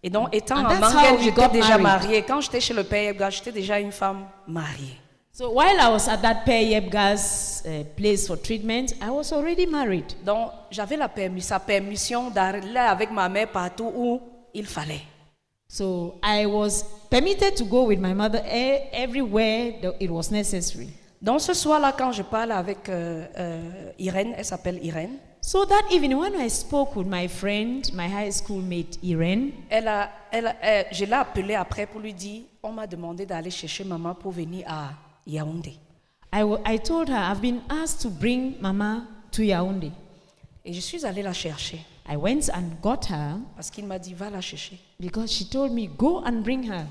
Et donc, étant And en that's how Manguel, we j'étais got déjà married. mariée. Quand j'étais chez le Père Yebga, j'étais déjà une femme mariée. So while I was at that Père Yebga's place for treatment, I was already married. Donc, j'avais sa permission d'aller avec ma mère partout où il fallait. So I was permitted to go with my mother everywhere that it was necessary. Donc, ce soir-là, quand je parle avec Irène, elle s'appelle Irène, So that evening, when I spoke with my friend, my high school mate Irene, je l'ai appelée après pour lui dire, on m'a demandé d'aller chercher maman pour venir à Yaoundé. I told her I've been asked to bring Mama to Yaoundé. Et je suis allée la chercher I went and got her parce qu'il m'a dit, va la chercher. because she told me, go and bring her.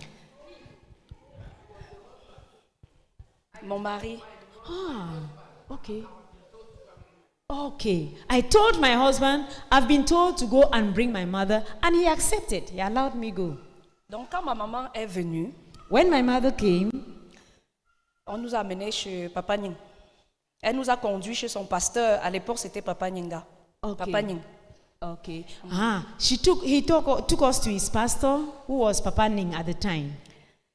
Mon mari, Okay. Okay. I told my husband, I've been told to go and bring my mother, and he accepted. He allowed me go. donc quand ma maman est venue, When my mother came, on nous a amenés chez Papa Nying. Elle nous a conduits chez son pasteur. À l'époque, c'était Papa Nyinga. Okay. Papa Nying. okay. He took us to his pastor, who was Papa Ning at the time.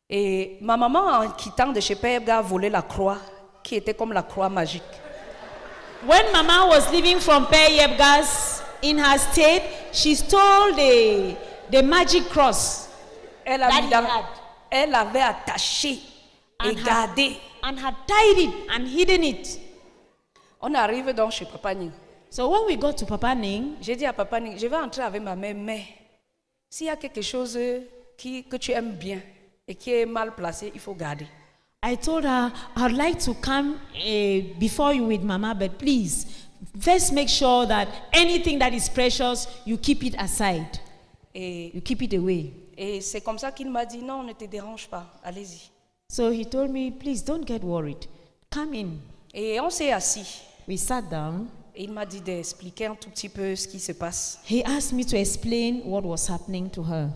Et ma maman, en quittant de chez Père Yebga, a volé la croix, qui était comme la croix magique. When Mama was leaving from Père Yebga's in her state, she stole the magic cross Elle, a that mis he dans- had elle avait attaché et gardé. and had tied it and hidden it. On arrive donc chez Papa Nying. So when we got to Papa Ning, J'ai dit à Papa Nying, je vais entrer avec ma mère, mais s'il y a quelque chose que tu aimes bien et qui est mal placé, il faut garder. I told her, I'd like to come before you with Mama, but please, first make sure that anything that is precious, you keep it aside. Et, You keep it away. et c'est comme ça qu'il m'a dit, non, ne te dérange pas, allez-y. So he told me, please don't get worried. Come in. Et on s'est assis. We sat down. Et il m'a dit d'expliquer un tout petit peu ce qui se passe. He asked me to explain what was happening to her.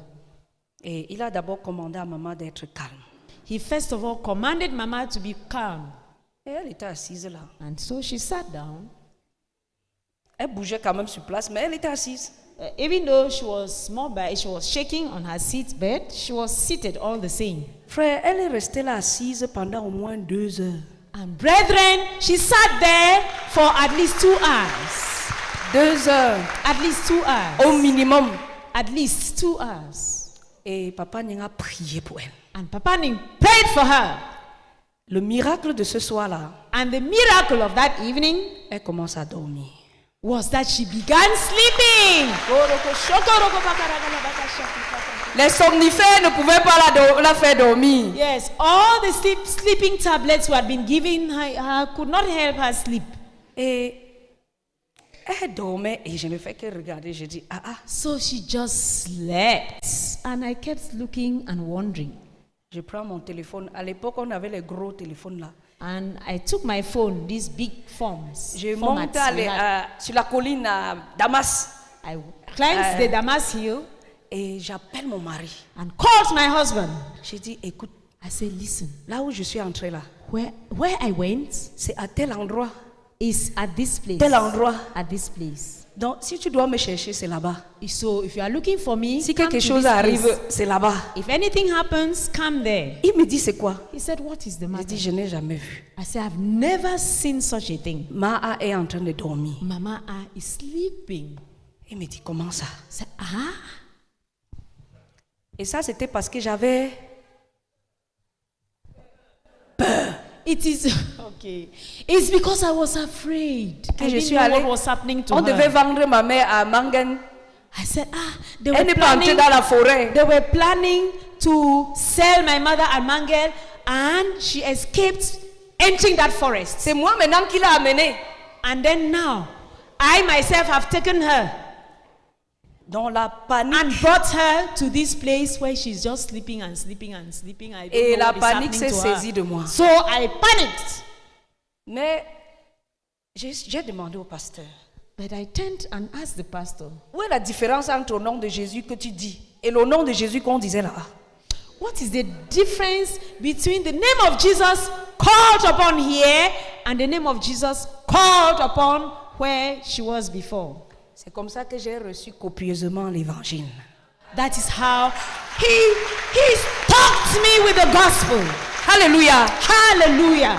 Et il a d'abord commandé à maman d'être calme. He first of all commanded Mama to be calm. Et elle était assise là. And so she sat down. Elle bougeait quand même sur place, mais elle était assise. Even though she was mobile, she was shaking on her seat bed, she was seated all the same. Frère, elle est restée là assise pendant au moins 2 heures. And brethren, she sat there for at least 2 hours. 2 heures, At least 2 hours. au minimum. At least 2 hours. Et Papa Nying a prié pour elle. And Papa Ning prayed for her. Le miracle de ce soir-là, And the miracle of that evening elle commence à dormir. was that she began sleeping. Les somnifères ne pouvaient pas la faire dormir. Yes, all the sleeping tablets who had been given her could not help her sleep. Et elle dormait et je ne fais que regarder. Je dis, ah. So she just slept. And I kept looking and wondering. Je prends mon téléphone. À l'époque, on avait les gros téléphones là. And I took my phone, these big forms. Je formats monte we had. sur la colline à Damas I climbed the Damas hill et j'appelle mon mari. and called my husband. J'ai dit, écoute, I said, listen, là où je suis entrée là, where I went c'est à tel endroit, is at this place. tel endroit. At this place. Donc, si tu dois me chercher, c'est là-bas. So if you are looking for me, Si come quelque to chose this arrive, place. c'est là-bas. If anything happens, come there. Il me dit, c'est quoi? He said, what is the J'ai matter? dit, je n'ai jamais vu. I said, I've never seen such a thing. Maa est en train de dormir. Mama is sleeping. Il me dit, comment ça? I said, Et ça, c'était parce que j'avais... It is okay. It's because I was afraid. I je didn't suis know allée- what was happening to On devait her. vendre ma mère à Mangan. I said, they Elle n'est pas entrée dans la forêt. They were planning to sell my mother at Mangel, and she escaped entering that forest. C'est moi maintenant qui l'a amenée. And then now, I myself have taken her Dans la panique. and brought her to this place where she's just sleeping and sleeping and sleeping. I don't Et know la what is panique happening s'est to her. saisie de moi. So I panicked. Mais j'ai demandé au pasteur, But I turned and asked the pastor, où est la différence entre le nom de Jésus que tu dis et le nom de Jésus qu'on disait là? what is the difference between the name of Jesus called upon here and the name of Jesus called upon where she was before? C'est comme ça que j'ai reçu copieusement l'évangile. That is how he taught me with the gospel. Alléluia. Hallelujah.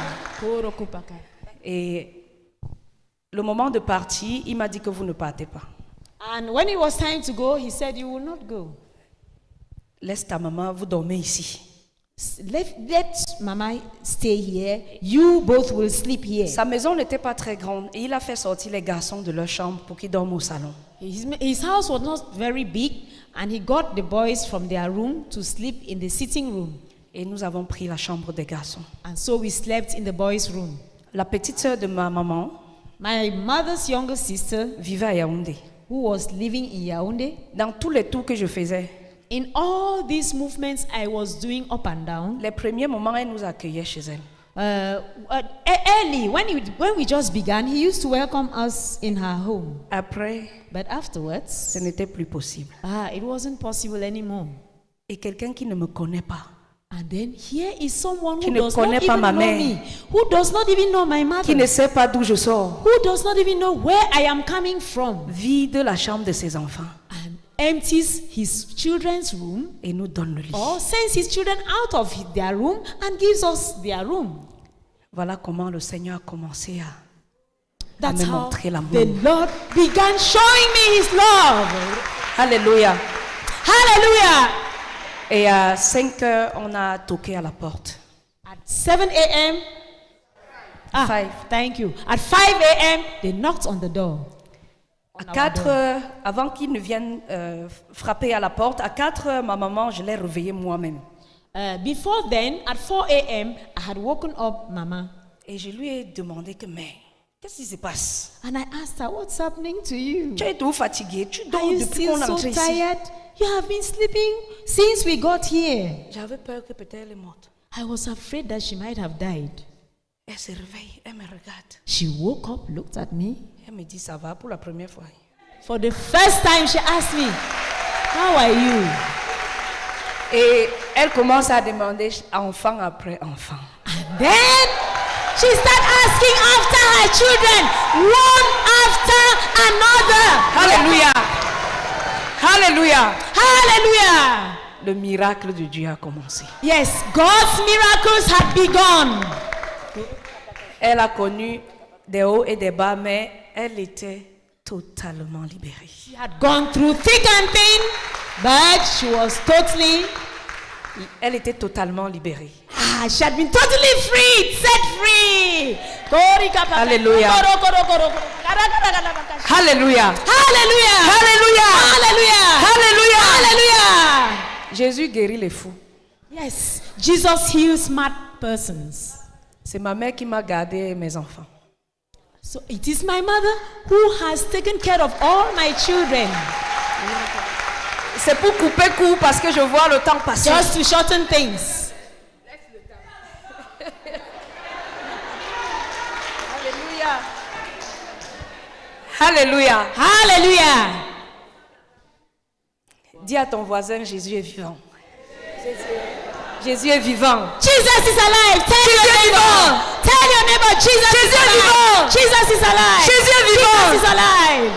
Et le moment de partir, il m'a dit que vous ne partez pas. And when it was time to go, he said, you will not go. Laisse ta maman, vous dormez ici. Let Mama stay here. You both will sleep here. Sa maison n'était pas très grande et il a fait sortir les garçons de leur chambre pour qu'ils dorment au salon. His house was not very big, and he got the boys from their room to sleep in the sitting room. Et nous avons pris la chambre des garçons. And so we slept in the boys' room. La petite sœur de ma maman, My mother's younger sister, vivait à Yaoundé. who was living in Yaoundé, Dans tous les tours que je faisais, in all these movements I was doing up and down, les premiers moments, elle nous accueillait chez elle. early, when we just began, he used to welcome us in her home. Après, But ce afterwards, n'était plus possible. it wasn't possible anymore. Et quelqu'un qui ne me connaît pas, And then here is someone Qui who ne does not connaît pas even ma know mère. me, who does not even know my mother, qui ne sait pas d'où je sors, who does not even know where I am coming from, vide la chambre de ses enfants and empties his children's room et nous donne le lit. or sends his children out of their room and gives us their room. Voilà comment le Seigneur a commencé à That's me how montrer l'amour. the Lord began showing me his love. Alléluia. Hallelujah. Et à 5 heures, on a toqué à la porte. At 7 a.m. Five. Thank you. At 5 a.m. they knocked on the door. À 4 heures, avant qu'ils ne viennent frapper à la porte, à 4 heures, ma maman, je l'ai réveillée moi-même. Before then, at 4 a.m., I had woken up Mama. Et je lui ai demandé que, mais, qu'est-ce qui se passe? And I asked her, what's happening to you? Tu es tout fatiguée, tu Are dors you depuis still qu'on est so entré ici. tired? You have been sleeping since we got here. J'avais peur que peut-être elle est morte. I was afraid that she might have died. Elle se réveille, elle me regarde. She woke up, looked at me. Elle me dit, ça va pour la première fois. For the first time, she asked me, how are you? Et elle commence à demander enfant après enfant. And then she started asking after her children, one after another. Alléluia. Alléluia. Hallelujah. Le miracle de Dieu a commencé. Yes, God's miracles had begun. Elle a connu des hauts et des bas, mais elle était totalement libérée. She had gone through thick and thin, but she was totally, Elle était totalement libérée. she had been totally freed, set free. Hallelujah. Alléluia. Hallelujah. Alléluia. Hallelujah. Alléluia. Hallelujah. Jésus guérit les fous. Yes, Jesus heals smart persons. C'est ma mère qui m'a gardé mes enfants. So it is my mother who has taken care of all my children. C'est pour couper court parce que je vois le temps passer. Just to shorten things. Alléluia. Alléluia. Hallelujah. Dis à ton voisin, Jésus est vivant. Jésus est vivant. Jesus is alive. Tell your neighbor. Tell your neighbor, Jesus is alive. Jesus is alive. Jésus est vivant. Jesus is alive.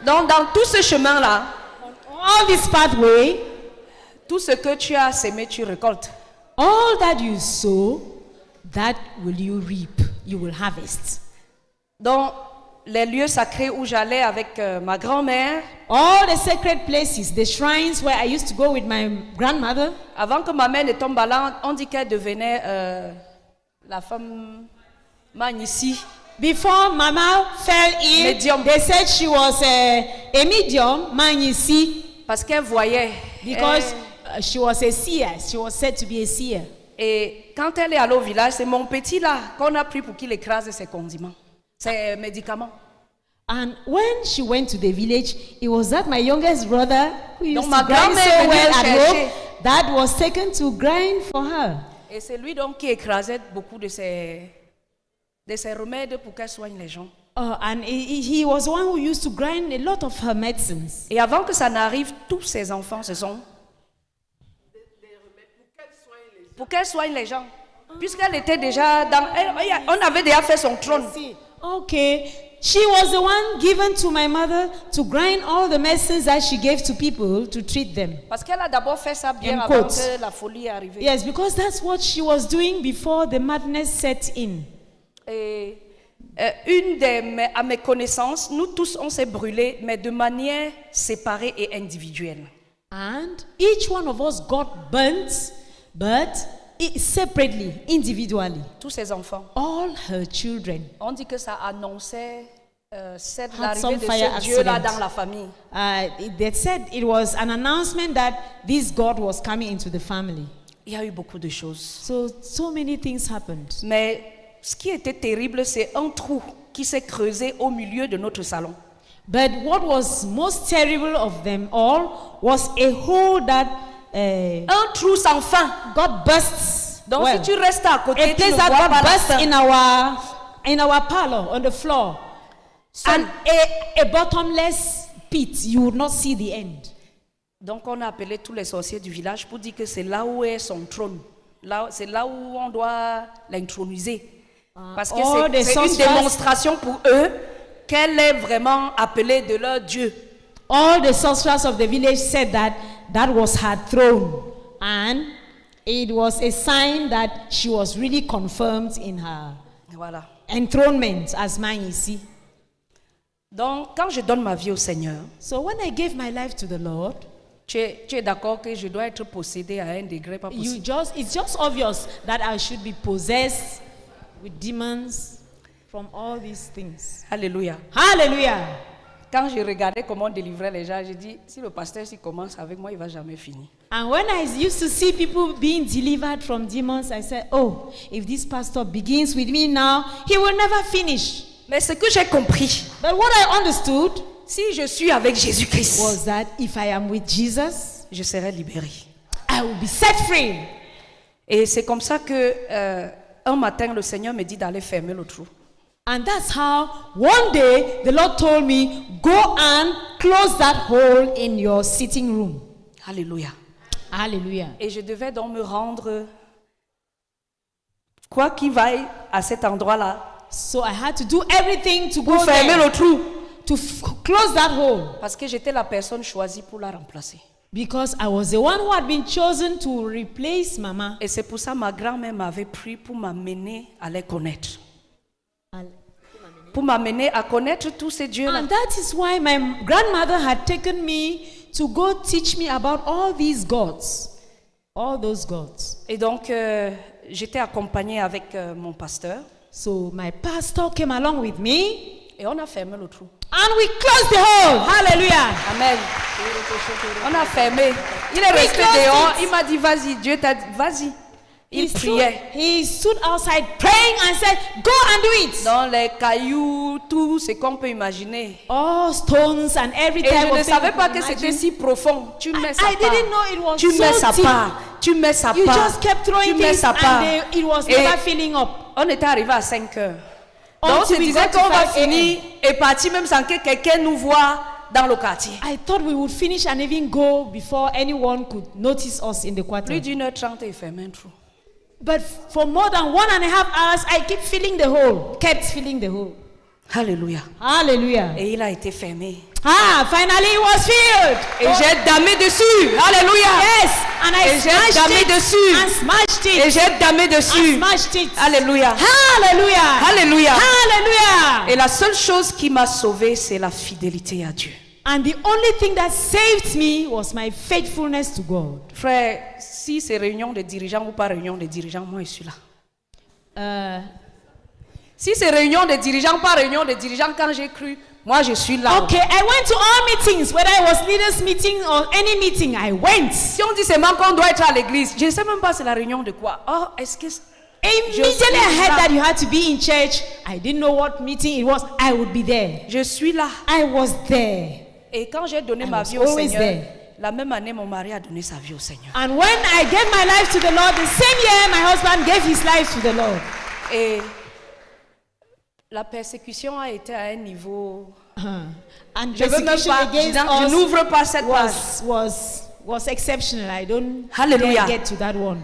Donc dans tout ce chemin-là, All this pathway, tout ce que tu as sémé, tu récoltes. all that you sow, that will you reap. You will harvest. Donc les lieux sacrés où j'allais avec ma grand-mère, All the sacred places, the shrines where I used to go with my grandmother, avant que ma mère ne tombe malade, on dit qu'elle devenait la femme magnifique. before Mama fell ill, Medium. they said she was a medium, Manyisi, Parce qu'elle voyait. because she was a seer. She was said to be a seer. Et quand elle est allée au village, c'est mon petit là qu'on a pris pour qu'il écrase ses condiments, ses médicaments. And when she went to the village, it was that my youngest brother, who used Donc, ma to grind grand-mère so est venue well le at chercher. home, that was taken to grind for her. Et c'est lui donc qui écrasait beaucoup de ses remèdes pour qu'elle soigne les gens. And he was one who used to grind a lot of her medicines. Et avant que ça n'arrive, tous ses enfants se sont pour qu'elle soigne les gens. Puisqu'elle était déjà on avait déjà fait son trône. Okay, she was the one given to my mother to grind all the medicines that she gave to people to treat them. Parce qu'elle a d'abord fait ça bien In avant quotes. que la folie est arrivée. Yes, because that's what she was doing before the madness set in. Et à mes connaissances, nous tous on s'est brûlés, mais de manière séparée et individuelle. And each one of us got burnt, but separately, individually. Tous ces enfants. All her children. On dit que ça annonçait Had l'arrivée some de fire ce Dieu-là accident. dans la famille. They said it was an announcement that this God was coming into the family. Il y a eu beaucoup de choses. So many things happened. Mais ce qui était terrible, c'est un trou qui s'est creusé au milieu de notre salon. But what was most terrible of them all was a hole that Un trou sans fin. got burst. Donc Well, si tu restes à a côté, tu ne place vois that pas got la burst fin. in our parlor on the floor, and a bottomless pit. You would not see the end. Donc on a appelé tous les sorciers du village pour dire que c'est là où est son trône. C'est là où on doit l'introniser. Parce que all the c'est une sorcerers- démonstration pour eux qu'elle est vraiment appelée de leur Dieu. All the sorcerers of the village said that was her throne, and it was a sign that she was really confirmed in her Voilà. enthronement as man, you see. Donc quand je donne ma vie au Seigneur, So when I gave my life to the Lord, tu es d'accord que je dois être possédé à un degré pas possible. it's just obvious that I should be possessed with demons from all these things. Alléluia. Hallelujah. Quand je regardais comment on délivrait les gens, j'ai dit, si le pasteur s'il commence avec moi, il ne va jamais finir. And when I used to see people being delivered from demons, I said, oh, if this pastor begins with me now, he will never finish. Mais ce que j'ai compris, But what I understood si je suis avec Jésus-Christ, was that if I am with Jesus, je serai libéré. I will be set free. Et c'est comme ça que un matin, le Seigneur me dit d'aller fermer le trou. And that's how one day the Lord told me, go and close that hole in your sitting room. Alléluia. Hallelujah. Et je devais donc me rendre, quoi qu'il vaille, à cet endroit-là, So I had to do everything to pour go fermer there, le trou. to close that hole, Parce que j'étais la personne choisie pour la remplacer. because I was the one who had been chosen to replace Mama. Et c'est pour ça que ma grand-mère m'avait pris pour m'amener à les connaître. Pour m'amener à connaître tous ces dieux-là. And that is why my grandmother had taken me to go teach me about all these gods, all those gods. Et donc, j'étais accompagnée avec mon pasteur. So my pastor came along with me, Et on a fermé le trou. and we closed the hole. Hallelujah. Amen. On a fermé. Il est resté closed dehors. it. Il m'a dit, vas-y, Dieu t'a dit, vas-y. Il priait. He stood outside praying and said, go and do it. Dans les cailloux, tout ce qu'on peut imaginer. All stones and every Et type je of ne thing savais you pas can que c'était imagine. si profond. Tu mets sa I part. didn't know it was Tu mets so sa deep. part. Tu mets sa You part. just kept throwing Tu mets things sa part. and it was Et never filling up. on était arrivé à 5 heures. Donc, on Until se we disait got to qu'on va 5 finir et partir même sans que quelqu'un nous voie dans le quartier. I thought we would finish and even go before anyone could notice us in the Plus quarter. d'1h30 et fermé un trou. But for more than 1.5 hours, I kept filling the hole. Alléluia. Hallelujah. Et il a été fermé. Finally it was filled. Et j'ai damé dessus. Alléluia. Yes, and I Et j'ai smashed damé it dessus. and smashed it. Et j'ai damé and dessus. smashed it. Alléluia. Hallelujah. Alléluia. Hallelujah. Et la seule chose qui m'a sauvé, c'est la fidélité à Dieu. And the only thing that saved me was my faithfulness to God. Frère, si c'est réunion de dirigeants ou pas réunion de dirigeants, moi je suis là. Si c'est réunion de dirigeants ou pas réunion de dirigeants, quand j'ai cru, moi je suis là. Okay, I went to all meetings, whether it was leaders meeting or any meeting, I went. Si on dit seulement qu'on doit être à l'église, je ne sais même pas c'est la réunion de quoi. Oh, est-ce que... Immediately I heard that you had to be in church. I didn't know what meeting it was. I would be there. Je suis là. I was there. Et quand j'ai donné I ma was vie au always Seigneur, there. la même année, mon mari a donné sa vie au Seigneur. And when I gave my life to the Lord, the same year my husband gave his life to the Lord. Et la persécution a été à un niveau... And Je veux même persecution pas, against je us n'ouvre pas cette page. was exceptional. I don't Hallelujah. dare get to that one.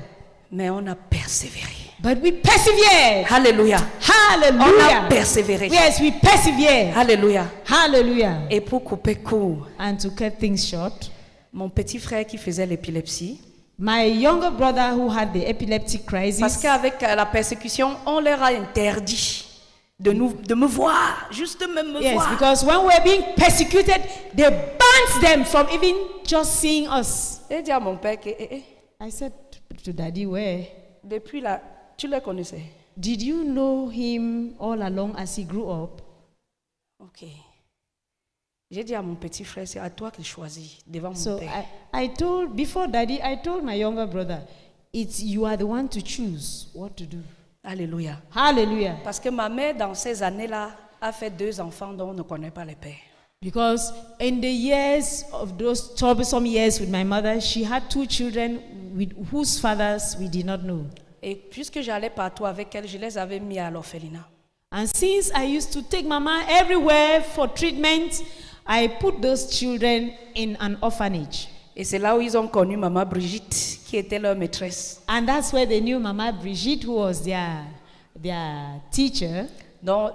Mais on a persévéré. But we persevered. Alléluia. On a Hallelujah. persévéré. Yes, we persevered. Alléluia. Hallelujah. Et pour couper court, And to cut things short, mon petit frère qui faisait l'épilepsie, my younger brother who had the epileptic crisis, parce qu'avec la persécution, on leur a interdit de me voir, juste de me yes, voir. because when we're being persecuted, they banned them from even just seeing us. J'ai dit à mon père que I said to Daddy, where? depuis là, tu les connaissais. Did you know him all along as he grew up? Ok. J'ai dit à mon petit frère, c'est à toi qu'il choisit devant mon So père. I told, before Daddy, I told my younger brother, it's you are the one to choose what to do. Alléluia. Hallelujah. Parce que ma mère, dans ces années-là, a fait 2 enfants dont on ne connaît pas les pères. Because in the years of those troublesome years with my mother, she had 2 children with whose fathers we did not know. Et puisque j'allais partout avec elle, je les avais mis à l'orphelinat. And since I used to take Mama everywhere for treatment, I put those children in an orphanage. Et c'est là où ils ont connu Maman Brigitte, qui était leur maîtresse. And that's where they knew Mama Brigitte, who was their teacher. Donc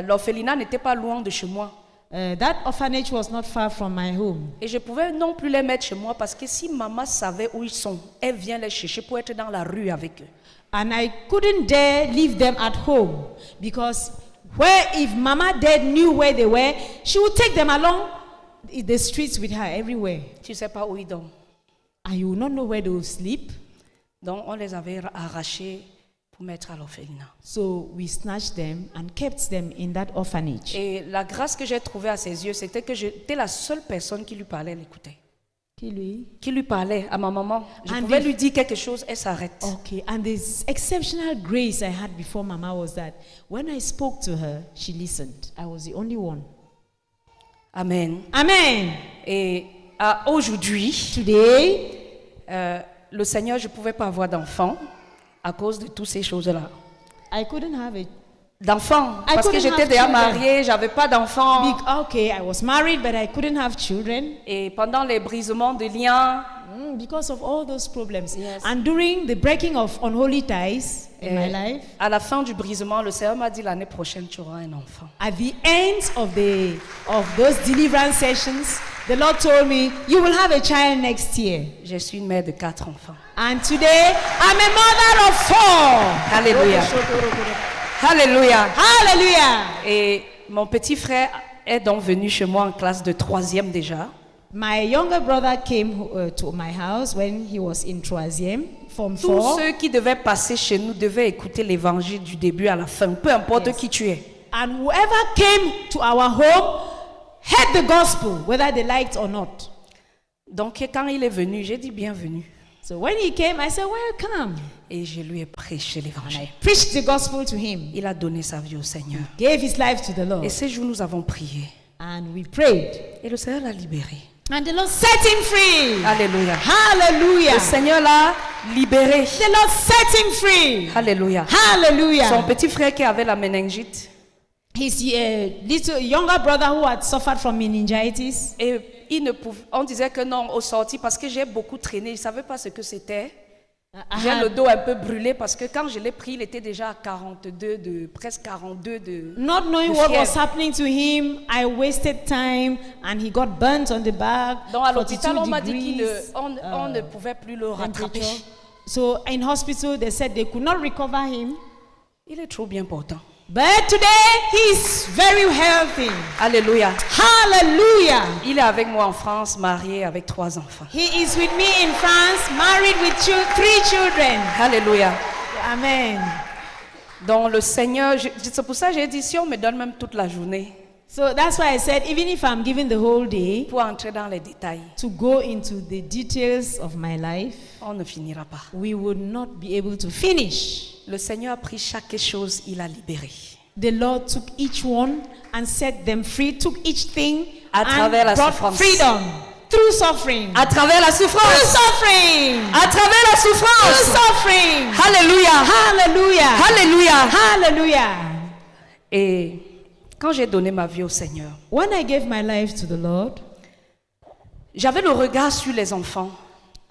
l'orphelinat n'était pas loin de chez moi. That orphanage was not far from my home. Et je pouvais non plus les mettre chez moi parce que si maman savait où ils sont, elle vient les chercher pour être dans la rue avec eux. And I couldn't dare leave them at home because if Mama Dad knew where they were, she would take them along the streets with her everywhere. Tu ne sais pas où ils dorment. And you will not know where they will sleep. Donc on les avait arrachés pour mettre à l'orphelinat. So we snatched them and kept them in that orphanage. Et la grâce que j'ai trouvée à ses yeux, c'était que j'étais la seule personne qui lui parlait, elle écoutait. Qui lui parlait à ma maman. Je pouvais lui dire quelque chose, elle s'arrête. Okay, and this exceptional grace I had before Mama was that when I spoke to her, she listened. I was the only one. Amen. Amen. Et aujourd'hui, Today, le Seigneur, je ne pouvais pas avoir d'enfant à cause de toutes ces choses-là. I couldn't have it. D'enfants, I parce que couldn't j'étais have déjà children. mariée, j'avais pas d'enfants. Okay, I was married, but I couldn't have children Et pendant les brisements de liens, because of all those problems. Yes. And during the breaking of unholy ties in my life, à la fin du brisement, le Seigneur m'a dit l'année prochaine tu auras un enfant. at the end of those deliverance sessions, the Lord told me, you will have a child next year. Je suis une mère de 4 enfants. And today, I'm a mother of 4. Alléluia. Alléluia. Hallelujah. Et mon petit frère est donc venu chez moi en classe de 3e déjà. My younger brother came to my house when he was in Troisième, Form Tous 4. ceux qui devaient passer chez nous devaient écouter l'évangile du début à la fin, peu importe qui tu es. And whoever came to our home heard the gospel, whether they liked or not. Donc quand il est venu, j'ai dit bienvenue. So when he came, I said, welcome. Et je lui ai prêché l'évangile. Preached the gospel to him. Il a donné sa vie au Seigneur. Gave his life to the Lord. Et ces jours, nous avons prié. And we prayed. Et le Seigneur l'a libéré. And the Lord set him free. Alléluia. Hallelujah. Le Seigneur l'a libéré. The Lord set him free. Alléluia. Hallelujah. Son petit frère qui avait la méningite. His little younger brother who had suffered from meningitis. Et on disait que non, au sorti, parce que j'ai beaucoup traîné, il ne savait pas ce que c'était. J'ai le dos un peu brûlé parce que quand je l'ai pris, il était déjà à 42, presque 42 de Not knowing de what fièvre. was happening to him, I wasted time and he got burnt on the back. Donc à 42 l'hôpital, on m'a dit degrees, qu'on ne pouvait plus le rattraper. temperature. So in hospital, they said they could not recover him. Il est trop bien portant. But today, he's very healthy. Alléluia. Hallelujah. Il est avec moi en France, marié avec 3 enfants. He is with me in France, married with 3 children. Alléluia. Amen. Donc le Seigneur, c'est pour ça que j'ai dit, si on me donne même toute la journée So that's why I said, even if I'm given the whole day pour entrer dans les détails, to go into the details of my life, on ne finira pas. we would not be able to finish. Le Seigneur a pris chaque chose, il a libéré. The Lord took each one and set them free, took each thing À and travers la brought souffrance. freedom through suffering. À travers la Through souffrance. suffering. À travers la Through souffrance. suffering. Alléluia. Hallelujah. Alléluia. Hallelujah. Et quand j'ai donné ma vie au Seigneur, When I gave my life to the Lord, j'avais le regard sur les enfants.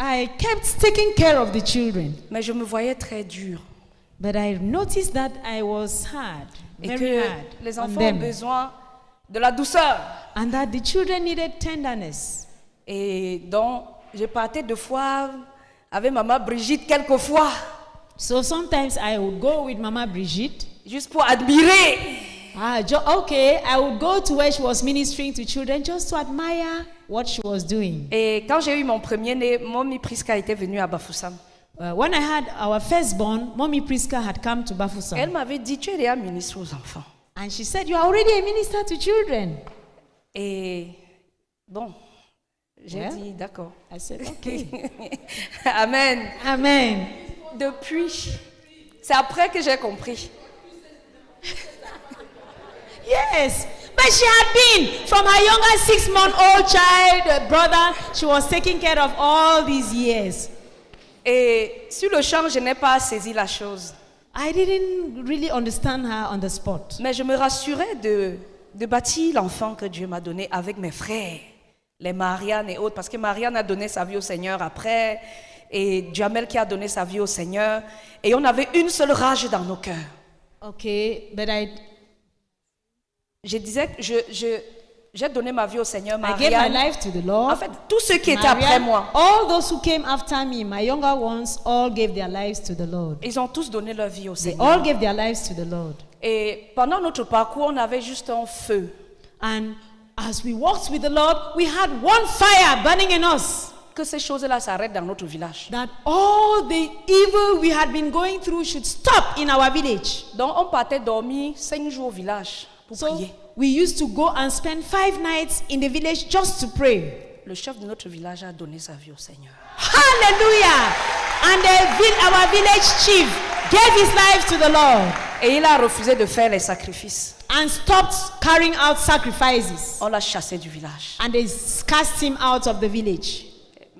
I kept taking care of the children. Mais je me voyais très dure. But I noticed that I was hard, Et very que hard les on enfants ont them. besoin de la douceur. And that the children needed tenderness. Et donc, je partais 2 fois avec maman Brigitte quelquefois, So sometimes I would go with Mama Brigitte. juste pour admirer. Okay, I would go to where she was ministering to children just to admire what she was doing. Et quand j'ai eu mon premier-né, Mommy Priska était venue à Bafoussam. When I had our firstborn, Mommy Priska had come to Bafoussam. Elle m'avait dit, tu es déjà ministre aux enfants. And she said, you are already a minister to children. Et bon, j'ai Yeah. dit, d'accord. I said, okay. Amen. Amen. Depuis, c'est après que j'ai compris. Yes. But she had been from her younger 6-month-old child, brother. She was taking care of all these years. Et sur le champ, je n'ai pas saisi la chose. I didn't really understand her on the spot. Mais je me rassurais de bâtir l'enfant que Dieu m'a donné avec mes frères, les Marianne et autres, parce que Marianne a donné sa vie au Seigneur après, et Jamel qui a donné sa vie au Seigneur, et on avait une seule rage dans nos cœurs. Okay, but Je disais que j'ai donné ma vie au Seigneur, I gave my Marianne. life to the Lord. En fait, tous ceux qui étaient Maria, après moi, all those who came after me, my younger ones, all gave their lives to the Lord. ils ont tous donné leur vie au They Seigneur. all gave their lives to the Lord. Et pendant notre parcours, on avait juste un feu. And as we walked with the Lord, we had one fire burning in us. Que ces choses-là s'arrêtent dans notre village. That all the evil we had been going through should stop in our village. Donc on partait dormir 5 jours au village pour So prier. we used to go and spend 5 nights in the village just to pray. Le chef de notre village a donné sa vie au Seigneur. Hallelujah! And our village chief gave his life to the Lord Et il a refusé de faire les sacrifices. and stopped carrying out sacrifices. On l'a chassé du village. And they cast him out of the village.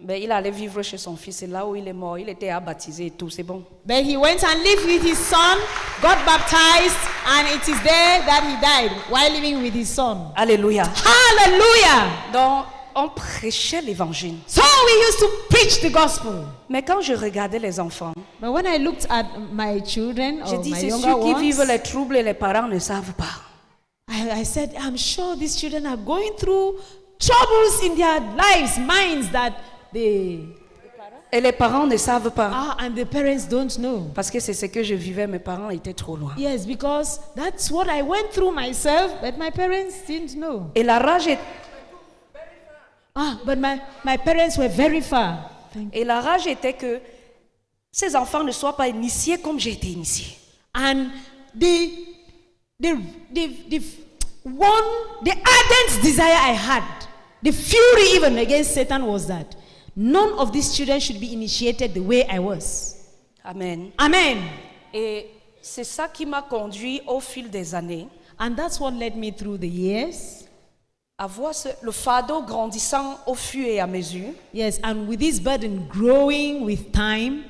Mais il allait vivre chez son fils. Et là où il est mort, il était baptisé et tout. C'est bon. But he went and lived with his son, got baptized, and it is there that he died while living with his son. Alléluia. Hallelujah! Donc, on prêchait l'évangile. So we used to preach the gospel. Mais quand je regardais les enfants, But when I looked at my children j'ai or dit, my c'est younger ceux qui vivent ones, les troubles et les parents ne savent pas. I said, I'm sure these children are going through troubles in their lives, minds that they Et les parents ne savent pas. and the parents don't know. Parce que c'est ce que je vivais, mes parents étaient trop loin. Yes, because that's what I went through myself, but my parents didn't know. Et la rage, But my parents were very far. et la rage était que ces enfants ne soient pas initiés comme j'ai été initié. And the ardent desire I had, the fury even against Satan was that none of these children should be initiated the way I was. Amen. Amen. Et c'est ça qui m'a conduit au fil des années And that's what led me through the years. à voir le fardeau grandissant au fur et à mesure. Yes, and with this burden growing with time.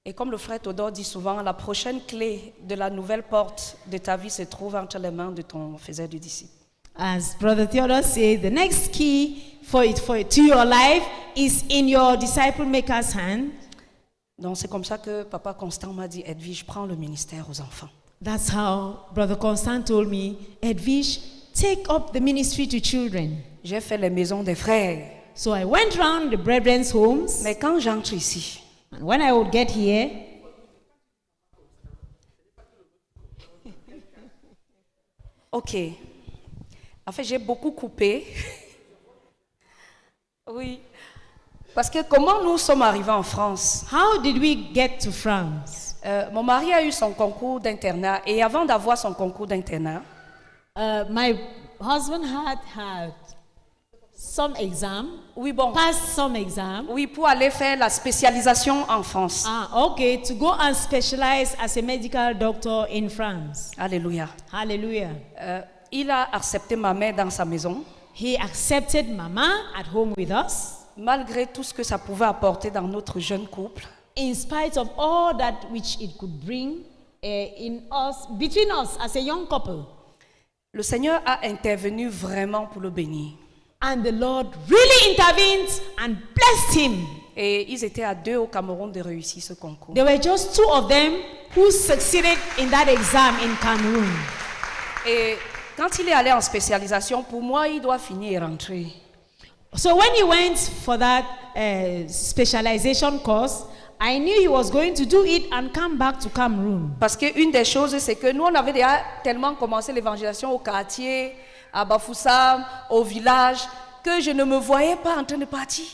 Et comme le frère Théodore dit souvent, la prochaine clé de la nouvelle porte de ta vie se trouve entre les mains de ton faiseur de disciples. As Brother Theodore says, the next key to your life is in your disciple maker's hand. Donc c'est comme ça que Papa Constant m'a dit, Edwige, prends le ministère aux enfants. That's how Brother Constant told me, Edwige, take up the ministry to children. J'ai fait les maisons des frères. So I went round the brethren's homes. Mais quand j'entre ici, And when I would get here, ok. En fait, j'ai beaucoup coupé. Oui. Parce que comment nous sommes arrivés en France? how did we get to France? Mon mari a eu son concours d'internat. Et avant d'avoir son concours d'internat, My husband had some exam, oui, bon. passed some exam. Oui, pour aller faire la spécialisation en France. Okay, to go and specialize as a medical doctor in France. Alléluia. Hallelujah. Il a accepté ma mère dans sa maison, He accepted Mama at home with us, malgré tout ce que ça pouvait apporter dans notre jeune couple. in spite of all that which it could bring between us as a young couple. Le Seigneur a intervenu vraiment pour le bénir. And the Lord really intervened and blessed him. Et ils étaient à 2 au Cameroun de réussir ce concours. There were just 2 of them who succeeded in that exam in Cameroon. Et quand il est allé en spécialisation, pour moi, il doit finir et rentrer. So when he went for that specialization course, I knew he was going to do it and come back to Cameroon. Parce qu'une des choses, c'est que nous, on avait déjà tellement commencé l'évangélisation au quartier, à Bafoussam, au village, que je ne me voyais pas en train de partir.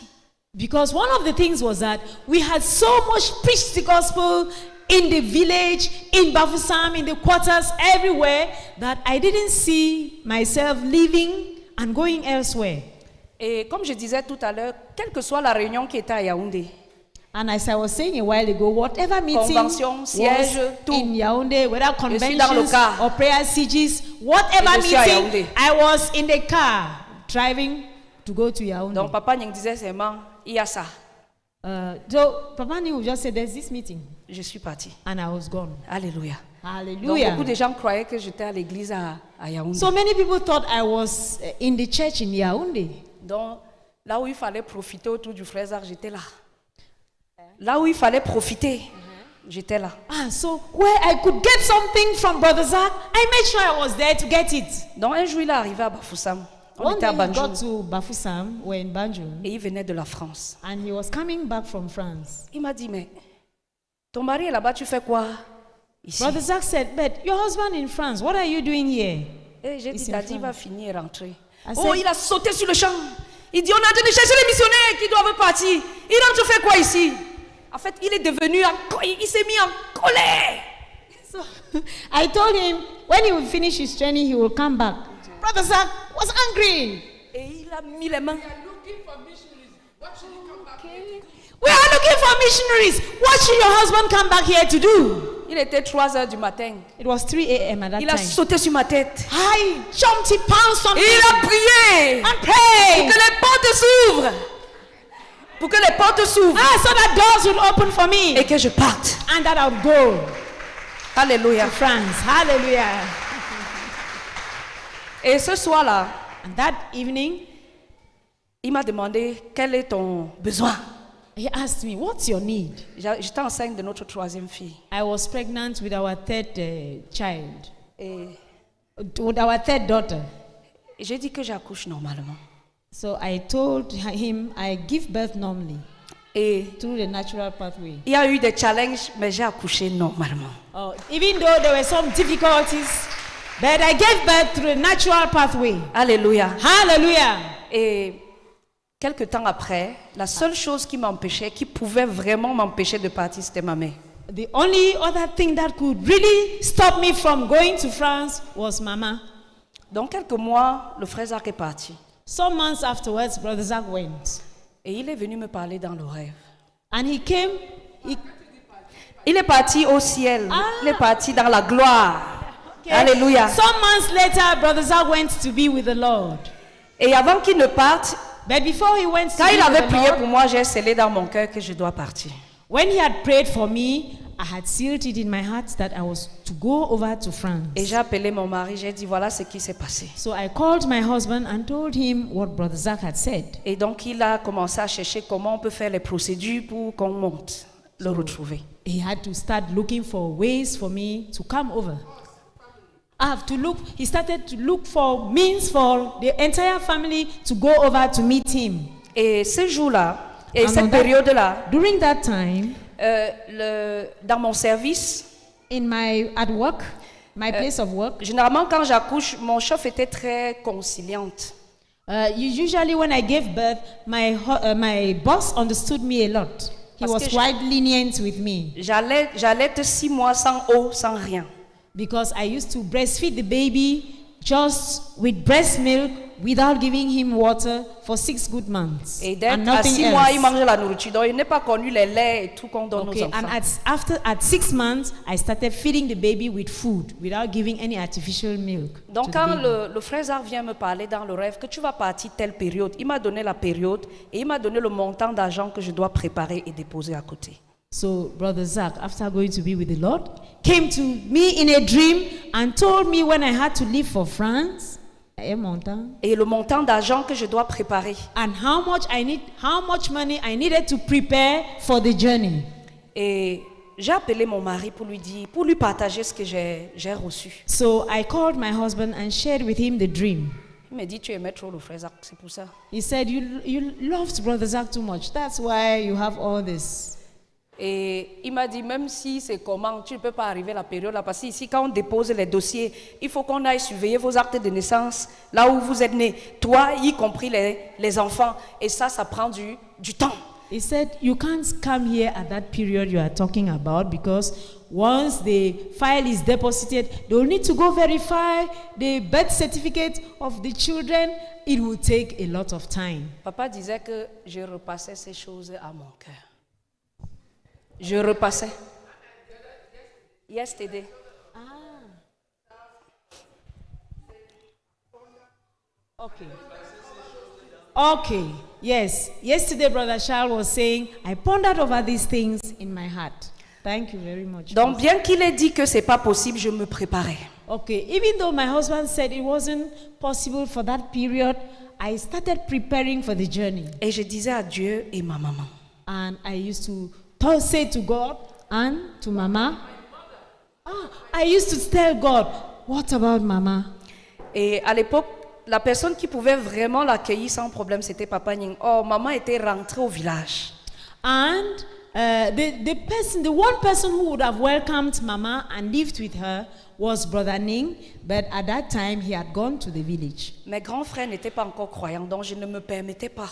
Because one of the things was that we had so much preached the gospel in the village, in Bafoussam, in the quarters, everywhere, that I didn't see myself leaving and going elsewhere. Et comme je disais tout à l'heure, quelle que soit la réunion qui était à Yaoundé, And as I was saying a while ago, whatever meeting Convention, siège, was tout. in Yaoundé, whether dans le conventions car. or prayer sieges, whatever Et je suis à meeting, Yaoundé. I was in the car driving to go to Yaoundé. donc papa Nying disait seulement, il y a ça. So Papa Ni would just say, there's this meeting, Je suis partie. and I was gone. Alléluia. Donc Hallelujah. beaucoup de gens croyaient que j'étais à l'église à Yaoundé. So many people thought I was in the church in Yaoundé. Donc là où il fallait profiter autour du frère Zach, j'étais là. Là où il fallait profiter, j'étais là. So where I could get something from Brother Zach, I made sure I was there to get it. Donc un jour il est arrivé à Bafoussam. On One était à day we got Banjul to Bafoussam, we're in Banjul, et il venait de la France. and he was coming back from France. Il m'a dit, mais ton mari est là-bas, tu fais quoi ici? Brother Zach said, but your husband in France, what are you doing here? Et j'ai Ici dit, en Daddy France. va finir et rentrer. I Oh, said- il a sauté sur le champ. Il dit, on a de chercher les missionnaires qui doivent partir. Il rentre, tu fais quoi ici? En fait, il est devenu, il s'est mis en colère. So I told him when he will finish his training, he will come back. Brother Zach was angry. Et il a mis les mains. We are looking for missionaries. What should your husband come back here to do? Il était 3 heures du matin. It was 3 a.m. at that Il a time. sauté sur ma tête. I jumped, he pounced on Et me il a prié and pour prayed. que les portes s'ouvrent. Pour que les portes s'ouvrent. So that doors would open for me Et que je parte. and that I would go Alléluia. to France. Hallelujah. Et ce soir-là, And that evening, il m'a demandé quel est ton besoin. he asked me, what's your need? J'étais enceinte de notre 3e fille. I was pregnant with our 3rd child, Et with our 3rd daughter. j'ai dit que j'accouche normalement. So I told him I give birth normally Et through the natural pathway. il y a eu des challenges, mais j'ai accouché normalement. Even though there were some difficulties, but I gave birth through the natural pathway. Alléluia. Hallelujah. Et quelque temps après, la seule chose qui m'empêchait, qui pouvait vraiment m'empêcher de partir, c'était ma mère. The only other thing that could really stop me from going to France was Mama. Donc quelques mois, le frère Zach est parti. Some months afterwards, Brother Zach went. Et il est venu me parler dans le rêve. And he came, Il est parti au ciel. Ah. Il est parti dans la gloire. okay. Alléluia. Some months later, Brother Zach went to be with the Lord. Et avant qu'il ne parte, But before he went to quand be il with avait the prié Lord, pour moi, j'ai scellé dans mon cœur que je dois partir. when he had prayed for me, I had sealed it in my heart that I was to go over to France. Et j'ai appelé mon mari, j'ai dit voilà ce qui s'est passé. So I called my husband and told him what Brother Zach had said. Et donc il a commencé à chercher comment on peut faire les procédures pour qu'on monte, le retrouver. He had to start looking for ways for me to come over. He started to look for means for the entire family to go over to meet him. Et ce jour-là, et And cette on that- période-là, During that time, dans mon service, at work, my place of work, généralement quand j'accouche, mon chef était très conciliante. usually when I gave birth, my boss understood me a lot. He Parce was que quite lenient with me J'allais 6 mois sans eau, sans rien. because I used to breastfeed the baby just with breast milk without giving him water for 6 good months Et and d'être à nothing 6 mois, il else. mangeait la nourriture. Donc il n'est pas connu les laits et tout qu'on donne Okay, aux enfants. and at 6 months, I started feeding the baby with food without giving any artificial milk. Donc to the quand baby. le frère Zar vient me parler dans le rêve que tu vas partir telle période, il m'a donné la période et il m'a donné le montant d'argent que je dois préparer et déposer à côté. So Brother Zach, after going to be with the Lord, came to me in a dream and told me when I had to leave for France, un montant, et le montant d'argent que je dois préparer. and how much money I needed to prepare for the journey. Et j'ai appelé mon mari pour lui partager ce que j'ai reçu. So I called my husband and shared with him the dream. Il m'a dit, tu aimais trop le frère Zach, c'est pour ça. He said, you loved Brother Zach too much. That's why you have all this. Et il m'a dit, même si c'est comment, tu ne peux pas arriver à la période là, parce qu'ici, quand on dépose les dossiers, il faut qu'on aille surveiller vos actes de naissance, là où vous êtes nés, toi, y compris les enfants. Et ça prend du temps. He said, you can't come here at that period you are talking about because once the file is deposited, they will need to go verify the birth certificate of the children. It will take a lot of time. Papa disait que je repassais ces choses à mon cœur. Je repassais. Yesterday. Okay. Yes. Yesterday, Brother Charles was saying, I pondered over these things in my heart. Thank you very much. Donc, bien qu'il ait dit que c'est pas possible, je me préparais. Okay. Even though my husband said it wasn't possible for that period, I started preparing for the journey. Et je disais à Dieu et ma maman. And I used to say to God and to Mama. I used to tell God, what about Mama? Et à l'époque, la personne qui pouvait vraiment l'accueillir sans problème, c'était Papa Nying. Oh, maman était rentrée au village. And the one person who would have welcomed Mama and lived with her was Brother Ning, but at that time he had gone to the village. Mes grands frères n'étaient pas encore croyants, donc je ne me permettais pas.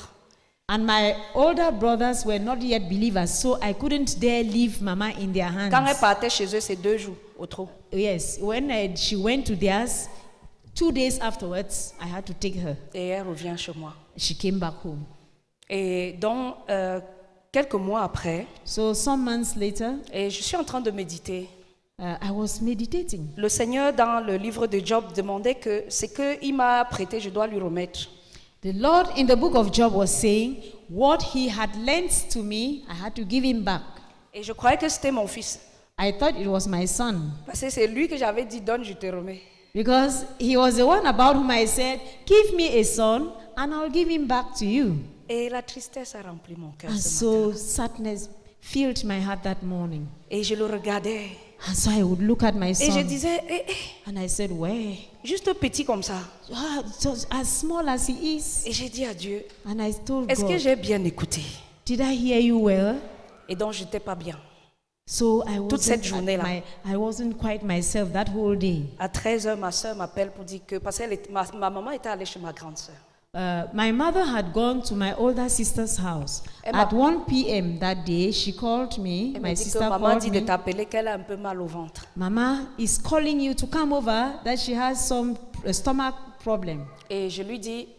And my older brothers were not yet believers, so I couldn't dare leave Mama in their hands. Quand elle partait chez eux, c'est 2 jours au trop. Yes, when she went to theirs, 2 days afterwards, I had to take her. Et elle revient chez moi. She came back home. Et donc, quelques mois après, So some months later, et je suis en train de méditer. I was meditating. Le Seigneur, dans le livre de Job, demandait que ce qu'il m'a prêté, je dois lui remettre. The Lord in the book of Job was saying, what he had lent to me, I had to give him back. Et je croyais que c'était mon fils. I thought it was my son. Parce que c'est lui que j'avais dit, donne, je te remets. Because he was the one about whom I said, give me a son and I'll give him back to you. Et la tristesse a rempli mon cœur And ce so matin. sadness filled my heart that morning. Et je le regardais. And so I would look at my Et je son disais, and I said, where? juste petit comme ça. Just as small as he is. Et j'ai dit à Dieu, And I told est-ce que God, j'ai bien écouté? did I hear you well? Et donc, je n'étais pas bien. So Toute cette journée-là. I wasn't quite myself that whole day. À 13h, ma soeur m'appelle pour dire que, parce que ma maman était allée chez ma grande soeur. My mother had gone to my older sister's house. At 1 p.m. that day, she called me. Elle m'a My dit que sister maman called dit de me. t'appeler qu'elle a un peu mal au ventre. Mama is calling you to come over, that she has some stomach problem. Et je lui dis,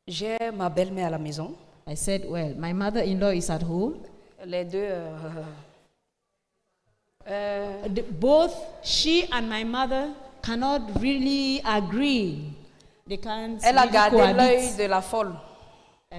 j'ai ma belle-mère à la maison. I said, well, my mother-in-law is at home. Les deux, Both she and my mother cannot really agree. They can't elle a really gardé l'œil cohabit. de la folle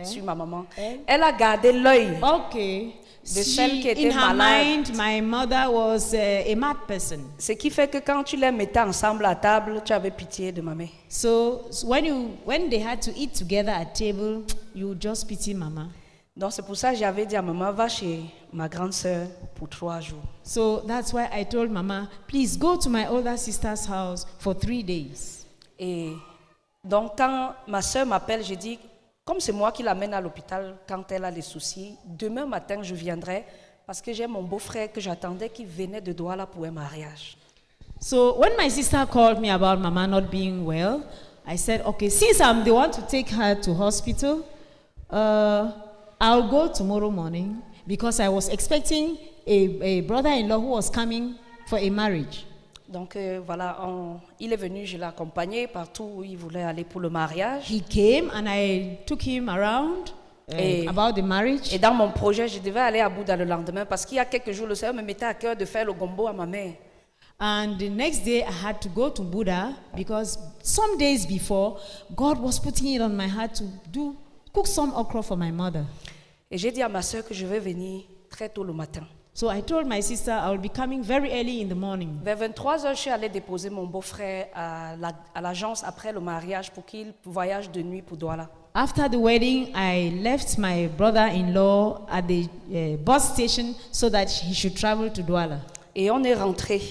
sur ma maman. Elle a gardé l'œil. Okay. De celle qui était In her malade. mind, my mother was a mad person. Ce qui fait que quand tu les mettais ensemble à table, tu avais pitié de ma mère. So when they had to eat together at table, you just pity Mama. Donc c'est pour ça que j'avais dit à maman, va chez ma grande sœur pour 3 jours. So that's why I told Mama, please go to my older sister's house for 3 days. Et donc quand ma sœur m'appelle, je dis, comme c'est moi qui l'amène à l'hôpital quand elle a des soucis, demain matin je viendrai parce que j'ai mon beau-frère que j'attendais qui venait de Douala pour un mariage. So when my sister called me about Mama not being well, I said, okay, since I'm the one to take her to hospital, I'll go tomorrow morning because I was expecting a brother-in-law who was coming for a marriage. Donc voilà, il est venu, je l'ai accompagné partout où il voulait aller pour le mariage. He came and I took him around about the marriage. Et dans mon projet, je devais aller à Bouddha le lendemain parce qu'il y a quelques jours, le Seigneur me mettait à cœur de faire le gombo à ma mère. And the next day I had to go to Buddha because some days before, God was putting it on my heart to cook some okra for my mother. Et j'ai dit à ma soeur que je vais venir très tôt le matin. So I told my sister I will be coming very early in the morning. Vers 23h, je suis allée déposer mon beau-frère à l'agence après le mariage pour qu'il voyage de nuit pour Douala. After the wedding, I left my brother-in-law at the bus station so that he should travel to Douala. Et on est rentré.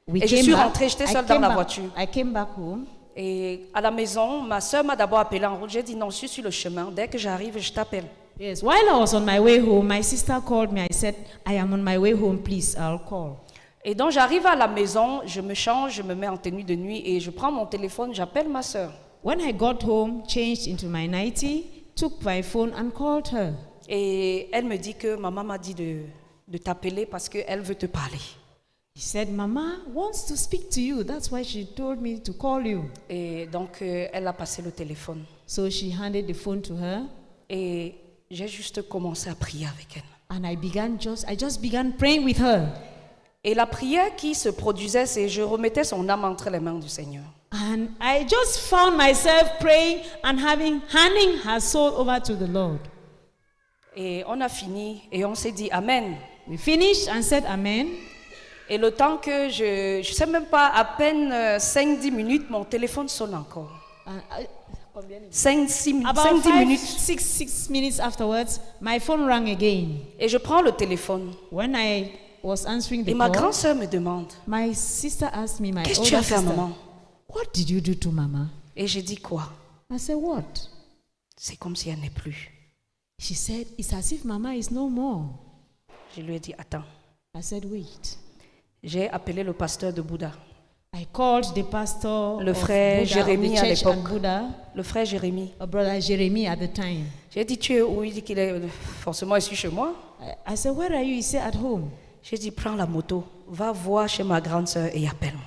We Et je came suis back. rentrée, j'étais I seule dans came la back- voiture. I came back home. Et à la maison, ma soeur m'a d'abord appelé en route. J'ai dit non, je suis sur le chemin. Dès que j'arrive, je t'appelle. Yes, while I was on my way home, my sister called me. I said, I am on my way home, please, I'll call. Et donc j'arrive à la maison, je me change, je me mets en tenue de nuit et je prends mon téléphone, j'appelle ma soeur. When I got home, changed into my nightie, took my phone and called her. Et elle me dit que maman m'a dit de t'appeler parce qu'elle veut te parler. He said, Mama wants to speak to you. That's why she told me to call you. Et donc elle a passé le téléphone. So she handed the phone to her, Et j'ai juste commencé à prier avec elle. and I just began praying with her. Et la prière qui se produisait, c'est je remettais son âme entre les mains du Seigneur. And I just found myself praying and handing her soul over to the Lord. Et on a fini et on s'est dit Amen. We finished and said Amen. Et le temps que je sais même pas, à peine 5-10 minutes, mon téléphone sonne encore. And 5-10 about minutes. 6 minutes afterwards, my phone rang again. Et je prends le téléphone. When I was answering Et the ma call, grande sœur me demande my sister asked me, my Qu'est-ce que tu as older fait, sister, maman? what did you do to Mama? Et j'ai dit quoi? I said, what? C'est comme si elle n'est plus. She said, it's as if Mama is no more. Je lui ai dit attends. I said, wait. J'ai appelé le pasteur de Bouddha. I called the pastor Le of frère Buddha, Jérémie of the à church and l'époque. Buddha, Le frère Jérémie. brother Jeremy at the time. J'ai dit tu es où? Il dit qu'il est forcément ici chez moi. I said, where are you? He said, at home. J'ai dit prends la moto, va voir chez ma grande sœur et appelle-moi.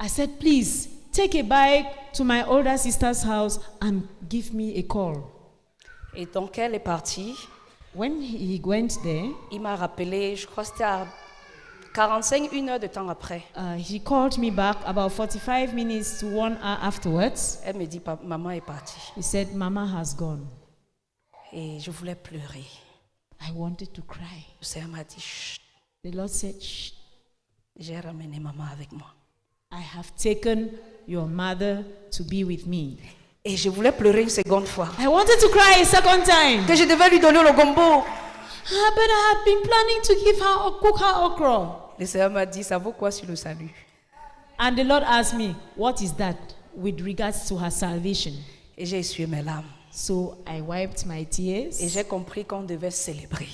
I said, please, take a bike to my older sister's house and give me a call. Et donc elle est partie. When he went there, Il m'a rappelé, je crois que c'était à 1 heure de temps après. he called me back about 45 minutes to 1 hour afterwards. Elle me dit maman est partie. He said, Mama has gone. Et je voulais pleurer. I wanted to cry. Le Seigneur m'a dit chut, The Lord said, shh, j'ai ramené maman avec moi. I have taken your mother to be with me. Et je voulais pleurer une seconde fois. I wanted to cry a second time. Que je devais lui donner le gombo. But I had been planning to give her or cook her okra. Le Seigneur m'a dit, ça vaut quoi sur le salut? And the Lord asked me, what is that with regards to her salvation? Et j'ai essuyé mes larmes. So I wiped my Et tears j'ai compris qu'on devait célébrer.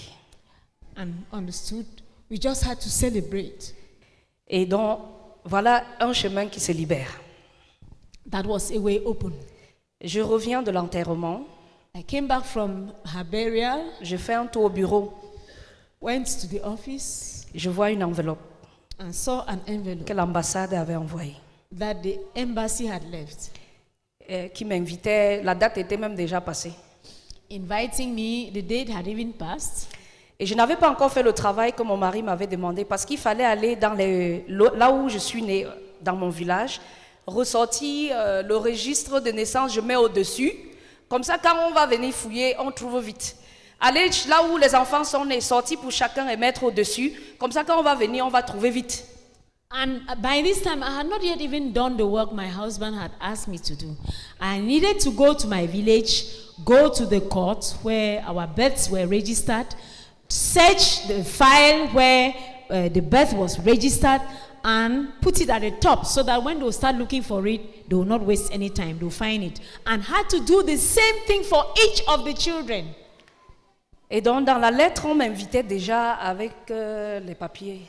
and understood we just had to celebrate. Et donc, voilà un chemin qui se libère. That was a way open. Je reviens de l'enterrement. I came back from her burial, Je fais un tour au bureau. went to the office, Je vois une enveloppe and saw an envelope que l'ambassade avait envoyée. that the embassy had left, Qui m'invitait, la date était même déjà passée. inviting me. The date had even passed. Et je n'avais pas encore fait le travail que mon mari m'avait demandé parce qu'il fallait aller dans là où je suis née, dans mon village, ressortir le registre de naissance, je mets au-dessus. Comme ça, quand on va venir fouiller, on trouve vite. Aller là où les enfants sont nés, sortir pour chacun et mettre au-dessus. Comme ça, quand on va venir, on va trouver vite. And by this time, I had not yet even done the work my husband had asked me to do. I needed to go to my village, go to the court where our births were registered, search the file where the birth was registered, and put it at the top so that when they'll start looking for it, they will not waste any time. They'll find it. And had to do the same thing for each of the children. Et donc, dans la lettre, on m'invitait déjà avec les papiers.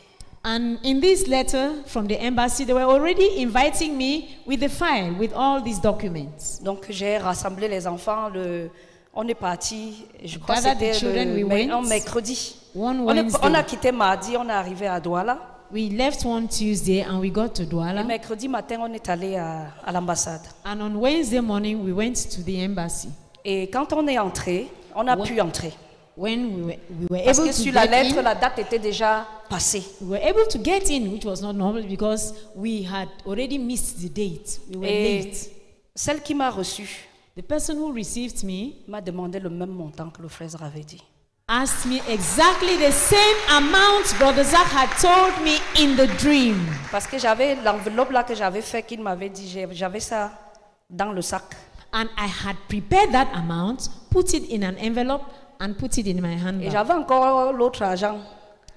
And in this letter from the embassy, they were already inviting me with the file, with all these documents. Donc, j'ai rassemblé les enfants. On est parti, je crois que Gathered the c'était children, we went. un mercredi. One On Wednesday, a quitté mardi, on est arrivé à Douala. we left one Tuesday and we got to Et Douala. mercredi matin, on est allé à l'ambassade. And on Wednesday morning, we went to the embassy. Et quand on est entré, on a pu entrer. When we were Parce able que to sur la get lettre, in, la date était déjà passée. we were able to get in, which was not normal because we had already missed the date. We were Et late. celle qui m'a reçue The person who received me m'a demandé le même montant que le frère avait dit. asked me exactly the same amount Brother Zach had told me in the dream. Parce que j'avais l'enveloppe là que j'avais fait, qu'il m'avait dit, j'avais ça dans le sac. And I had prepared that amount, put it in an envelope, and put it in my Et handbag. j'avais encore l'autre argent.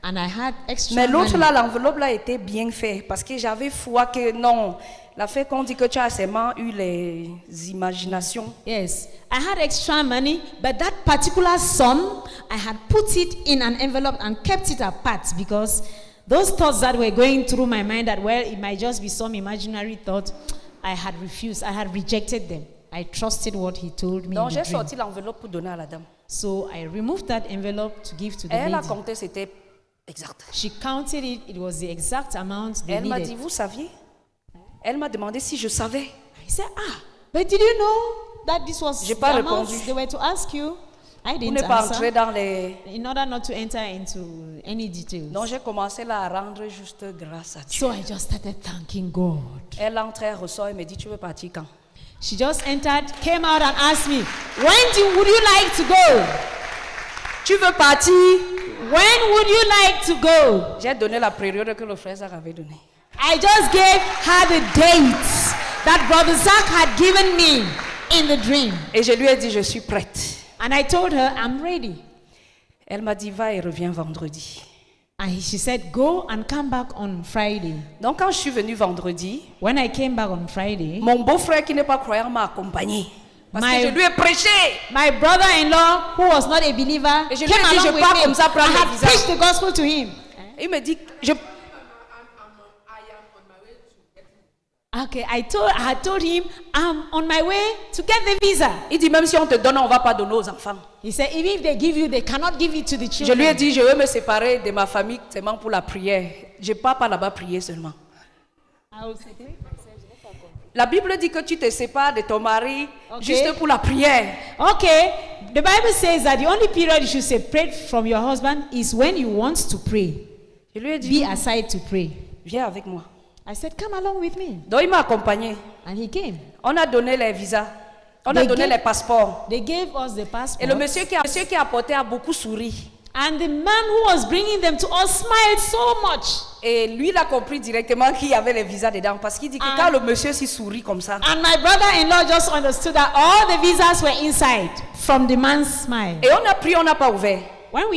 And I had extra Mais l'autre money. là, l'enveloppe là était bien faite. Parce que j'avais foi que non. La fait qu'on dit que tu as seulement eu les imaginations. Yes, I had extra money, but that particular sum, I had put it in an envelope and kept it apart because those thoughts that were going through my mind that, well, it might just be some imaginary thought, I had refused, I had rejected them. I trusted what he told me. Donc in j'ai the dream. sorti l'enveloppe pour donner à la dame. So I removed that envelope to give to the Et elle a lady. compté, c'était exact. She counted it, it was the exact amount they Elle m'a needed. dit, vous saviez? Elle m'a demandé si je savais. I said, but did you know that this was J'ai the pas amount répondu. they were to ask you? I Pour didn't ne pas answer. entrer dans les... In order not to enter into any details. Donc j'ai commencé là à rendre juste grâce à Dieu. So I just started thanking God. Elle entre, elle ressort et me dit, tu veux partir quand? She just entered, came out and asked me, would you like to go? Tu veux partir? When would you like to go? J'ai donné la période que le frère Zach avait donnée. I just gave her the dates that Brother Zach had given me in the dream. Et je lui ai dit, je suis prête. And I told her, I'm ready. Elle m'a dit, va et reviens vendredi. And she said, go and come back on Friday. Donc quand je suis venue vendredi, When I came back on Friday, mon beau-frère qui n'est pas croyant m'a accompagné. Parce que je lui ai prêché. my brother-in-law, who was not a believer, Et je lui ai came dit, along je with pars me. comme ça prendre I le had visa. preached the gospel to him. Il me dit, Okay, I had told him, I'm on my way to get the visa. il dit, même si on te donne, on ne va pas donner aux enfants. He said, even if they give you, they cannot give it to the Je children. lui ai dit, je veux me séparer de ma famille seulement pour la prière. Je ne pars pas là-bas prier seulement. La Bible dit que tu te sépares de ton mari juste pour la prière. Okay, the Bible says that the only period you should separate from your husband is when you want to pray. Je lui ai Be dit, aside to pray. viens avec moi. I said, come along with me. Donc il m'a accompagné. And he came. On a donné les visas. On a They donné gave- les passeports. They gave us the Et passport. le monsieur qui a apporté a beaucoup souri. And the man who was bringing them to us smiled so much. Et lui, il a compris directement qu'il y avait les visas dedans. Parce qu'il dit que quand le monsieur s'y sourit comme ça, And my brother-in-law just understood that all the visas were inside from the man's smile. et on a pris, on n'a pas ouvert. When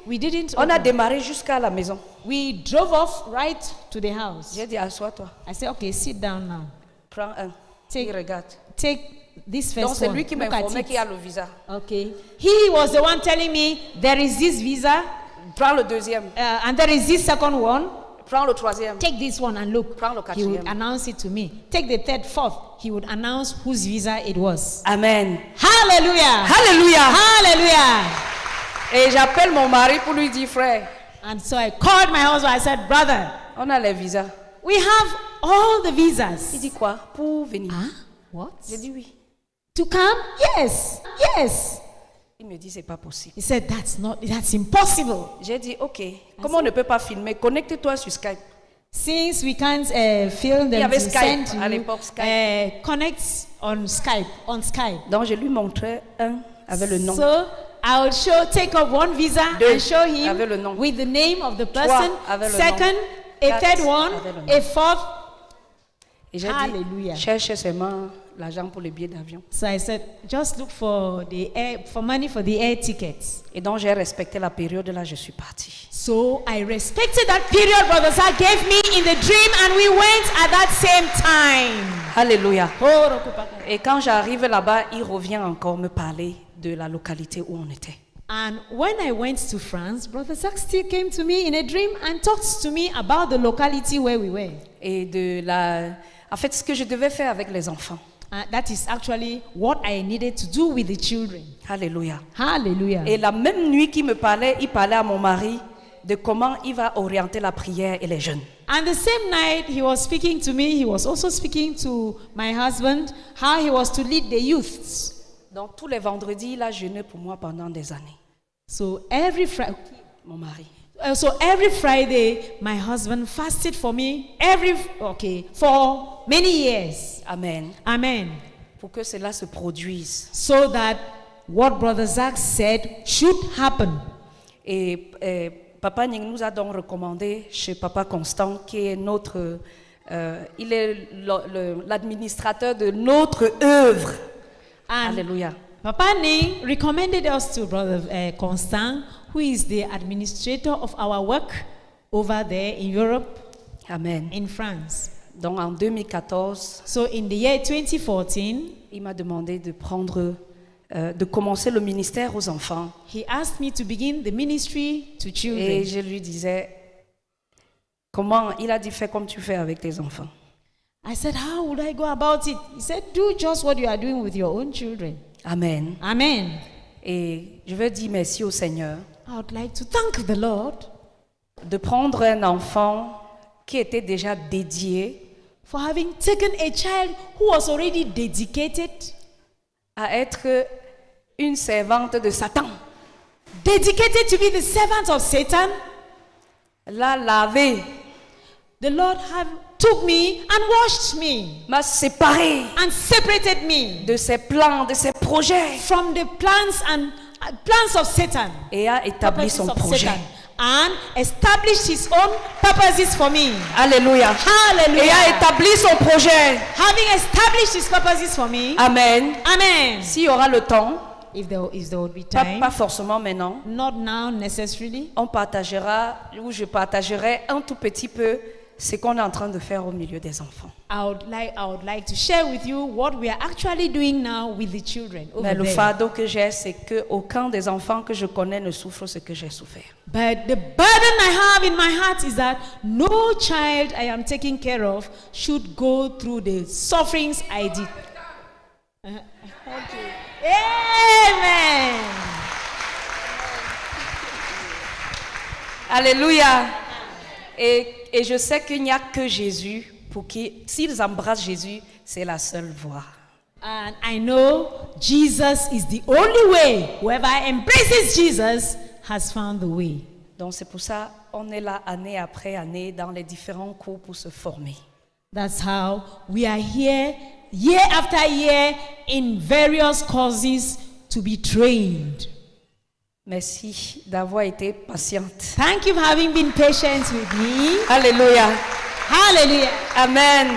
we didn't On a open. démarré jusqu'à la maison. We drove off right to the house. J'ai dit, assois-toi, I said, okay, sit down now. prends un. Take- Il regarde. Take this Donc first c'est one. lui qui Look at m'informait it. qu'il y a le visa. Okay. He was the one telling me there is this visa Prends le deuxième, and there is this second one. prends le troisième. Take this one and look. Prends le He would quatrième. announce it to me. Take the third, fourth. He would announce whose visa it was. Amen. Hallelujah. Alléluia. Hallelujah. Et j'appelle mon mari pour lui dire, frère, And so I called my husband. I said, brother, on a les visas. we have all the Il visas. dit quoi? Pour venir. Huh? What? J'ai dit oui. To come? Yes. Yes. Il me dit, c'est pas possible. He said, that's impossible. J'ai dit, ok, comme on ne peut pas filmer, connecte-toi sur Skype. Since we can't film Il y them avait to Skype send to à you, l'époque, Skype. connect on Skype. Donc je lui montrais un avec le nom. So I will take up one visa Deux, and show avec le nom. him with the name of the person. avec le Second, nom. a Quatre, third one, avec le nom. a fourth. Et j'ai Hallelujah. dit, cherche seulement l'argent pour les billets d'avion. So I said, just look for money for the air tickets. Et donc j'ai respecté la période là, je suis partie. So I respected that period Brother Zach gave me in the dream, and we went at that same time. Alléluia. Et quand j'arrive là-bas, il revient encore me parler de la localité où on était. And when I went to France, Brother Zach still came to me in a dream and talked to me about the locality where we were. Et en fait, ce que je devais faire avec les enfants. That is actually what I needed to do with the children. Alléluia. Hallelujah. Et la même nuit qu'il me parlait, il parlait à mon mari de comment il va orienter la prière et les jeunes. And the same night he was speaking to me, he was also speaking to my husband, how he was to lead the youths. Donc tous les vendredis, il a jeûné pour moi pendant des années. So every Friday, Mon mari. every Friday, my husband fasted for me for many years. Amen. Amen. Pour que cela se produise. So that what Brother Zach said should happen. Et Papa Ning nous a donc recommandé chez Papa Constant, qui est notre... il est l'administrateur de notre œuvre. And Alléluia. Papa Ning recommended us to Brother Constant, who is the administrator of our work over there in Europe, Amen. in France. Donc en 2014, So in the year 2014, il m'a demandé de commencer le ministère aux enfants. he asked me to begin the ministry to Et children. je lui disais, comment? Il a dit, fais comme tu fais avec tes enfants. I said, how would I go about it? He said, do just what you are doing with your own children. Amen. Amen. Et je veux dire merci au Seigneur I would like to thank the Lord de prendre un enfant qui était déjà dédié for having taken a child who was already dedicated, à être une servante de Satan. dedicated to be the servant of Satan. L'a lavé, The Lord took me and washed me m'a séparé and separated me de ses plans, de ses projets from the plans of Satan, et a établi son purposes of projet. Satan, and established his own purposes for me. Alléluia. Et Hallelujah. a établi son projet. Having established his purposes for me. Amen. Amen. S'il y aura le temps, If there would be pas time, forcément maintenant, not now necessarily, on partagera, ou je partagerai un tout petit peu ce qu'on est en train de faire au milieu des enfants. I would like to share with you what we are actually doing now with the children over Mais le there. fardeau que j'ai, c'est qu'aucun des enfants que je connais ne souffre ce que j'ai souffert. But the burden I have in my heart is that no child I am taking care of should go through the sufferings I did. Amen. Alléluia. Et je sais qu'il n'y a que Jésus pour qui, s'ils embrassent Jésus, c'est la seule voie. And I know Jesus is the only way. Whoever embraces Jesus has found the way. Donc c'est pour ça on est là année après année dans les différents cours pour se former. That's how we are here year after year in various courses to be trained. Merci d'avoir été patiente. Thank you for having been patient with me. Alléluia. Hallelujah. Amen.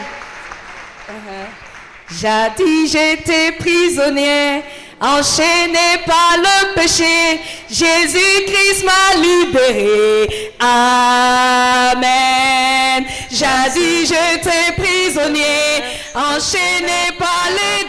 Jadis j'étais prisonnière, enchaînée par le péché. Jésus-Christ m'a libérée. Amen. Jadis j'étais prisonnière, enchaînée par les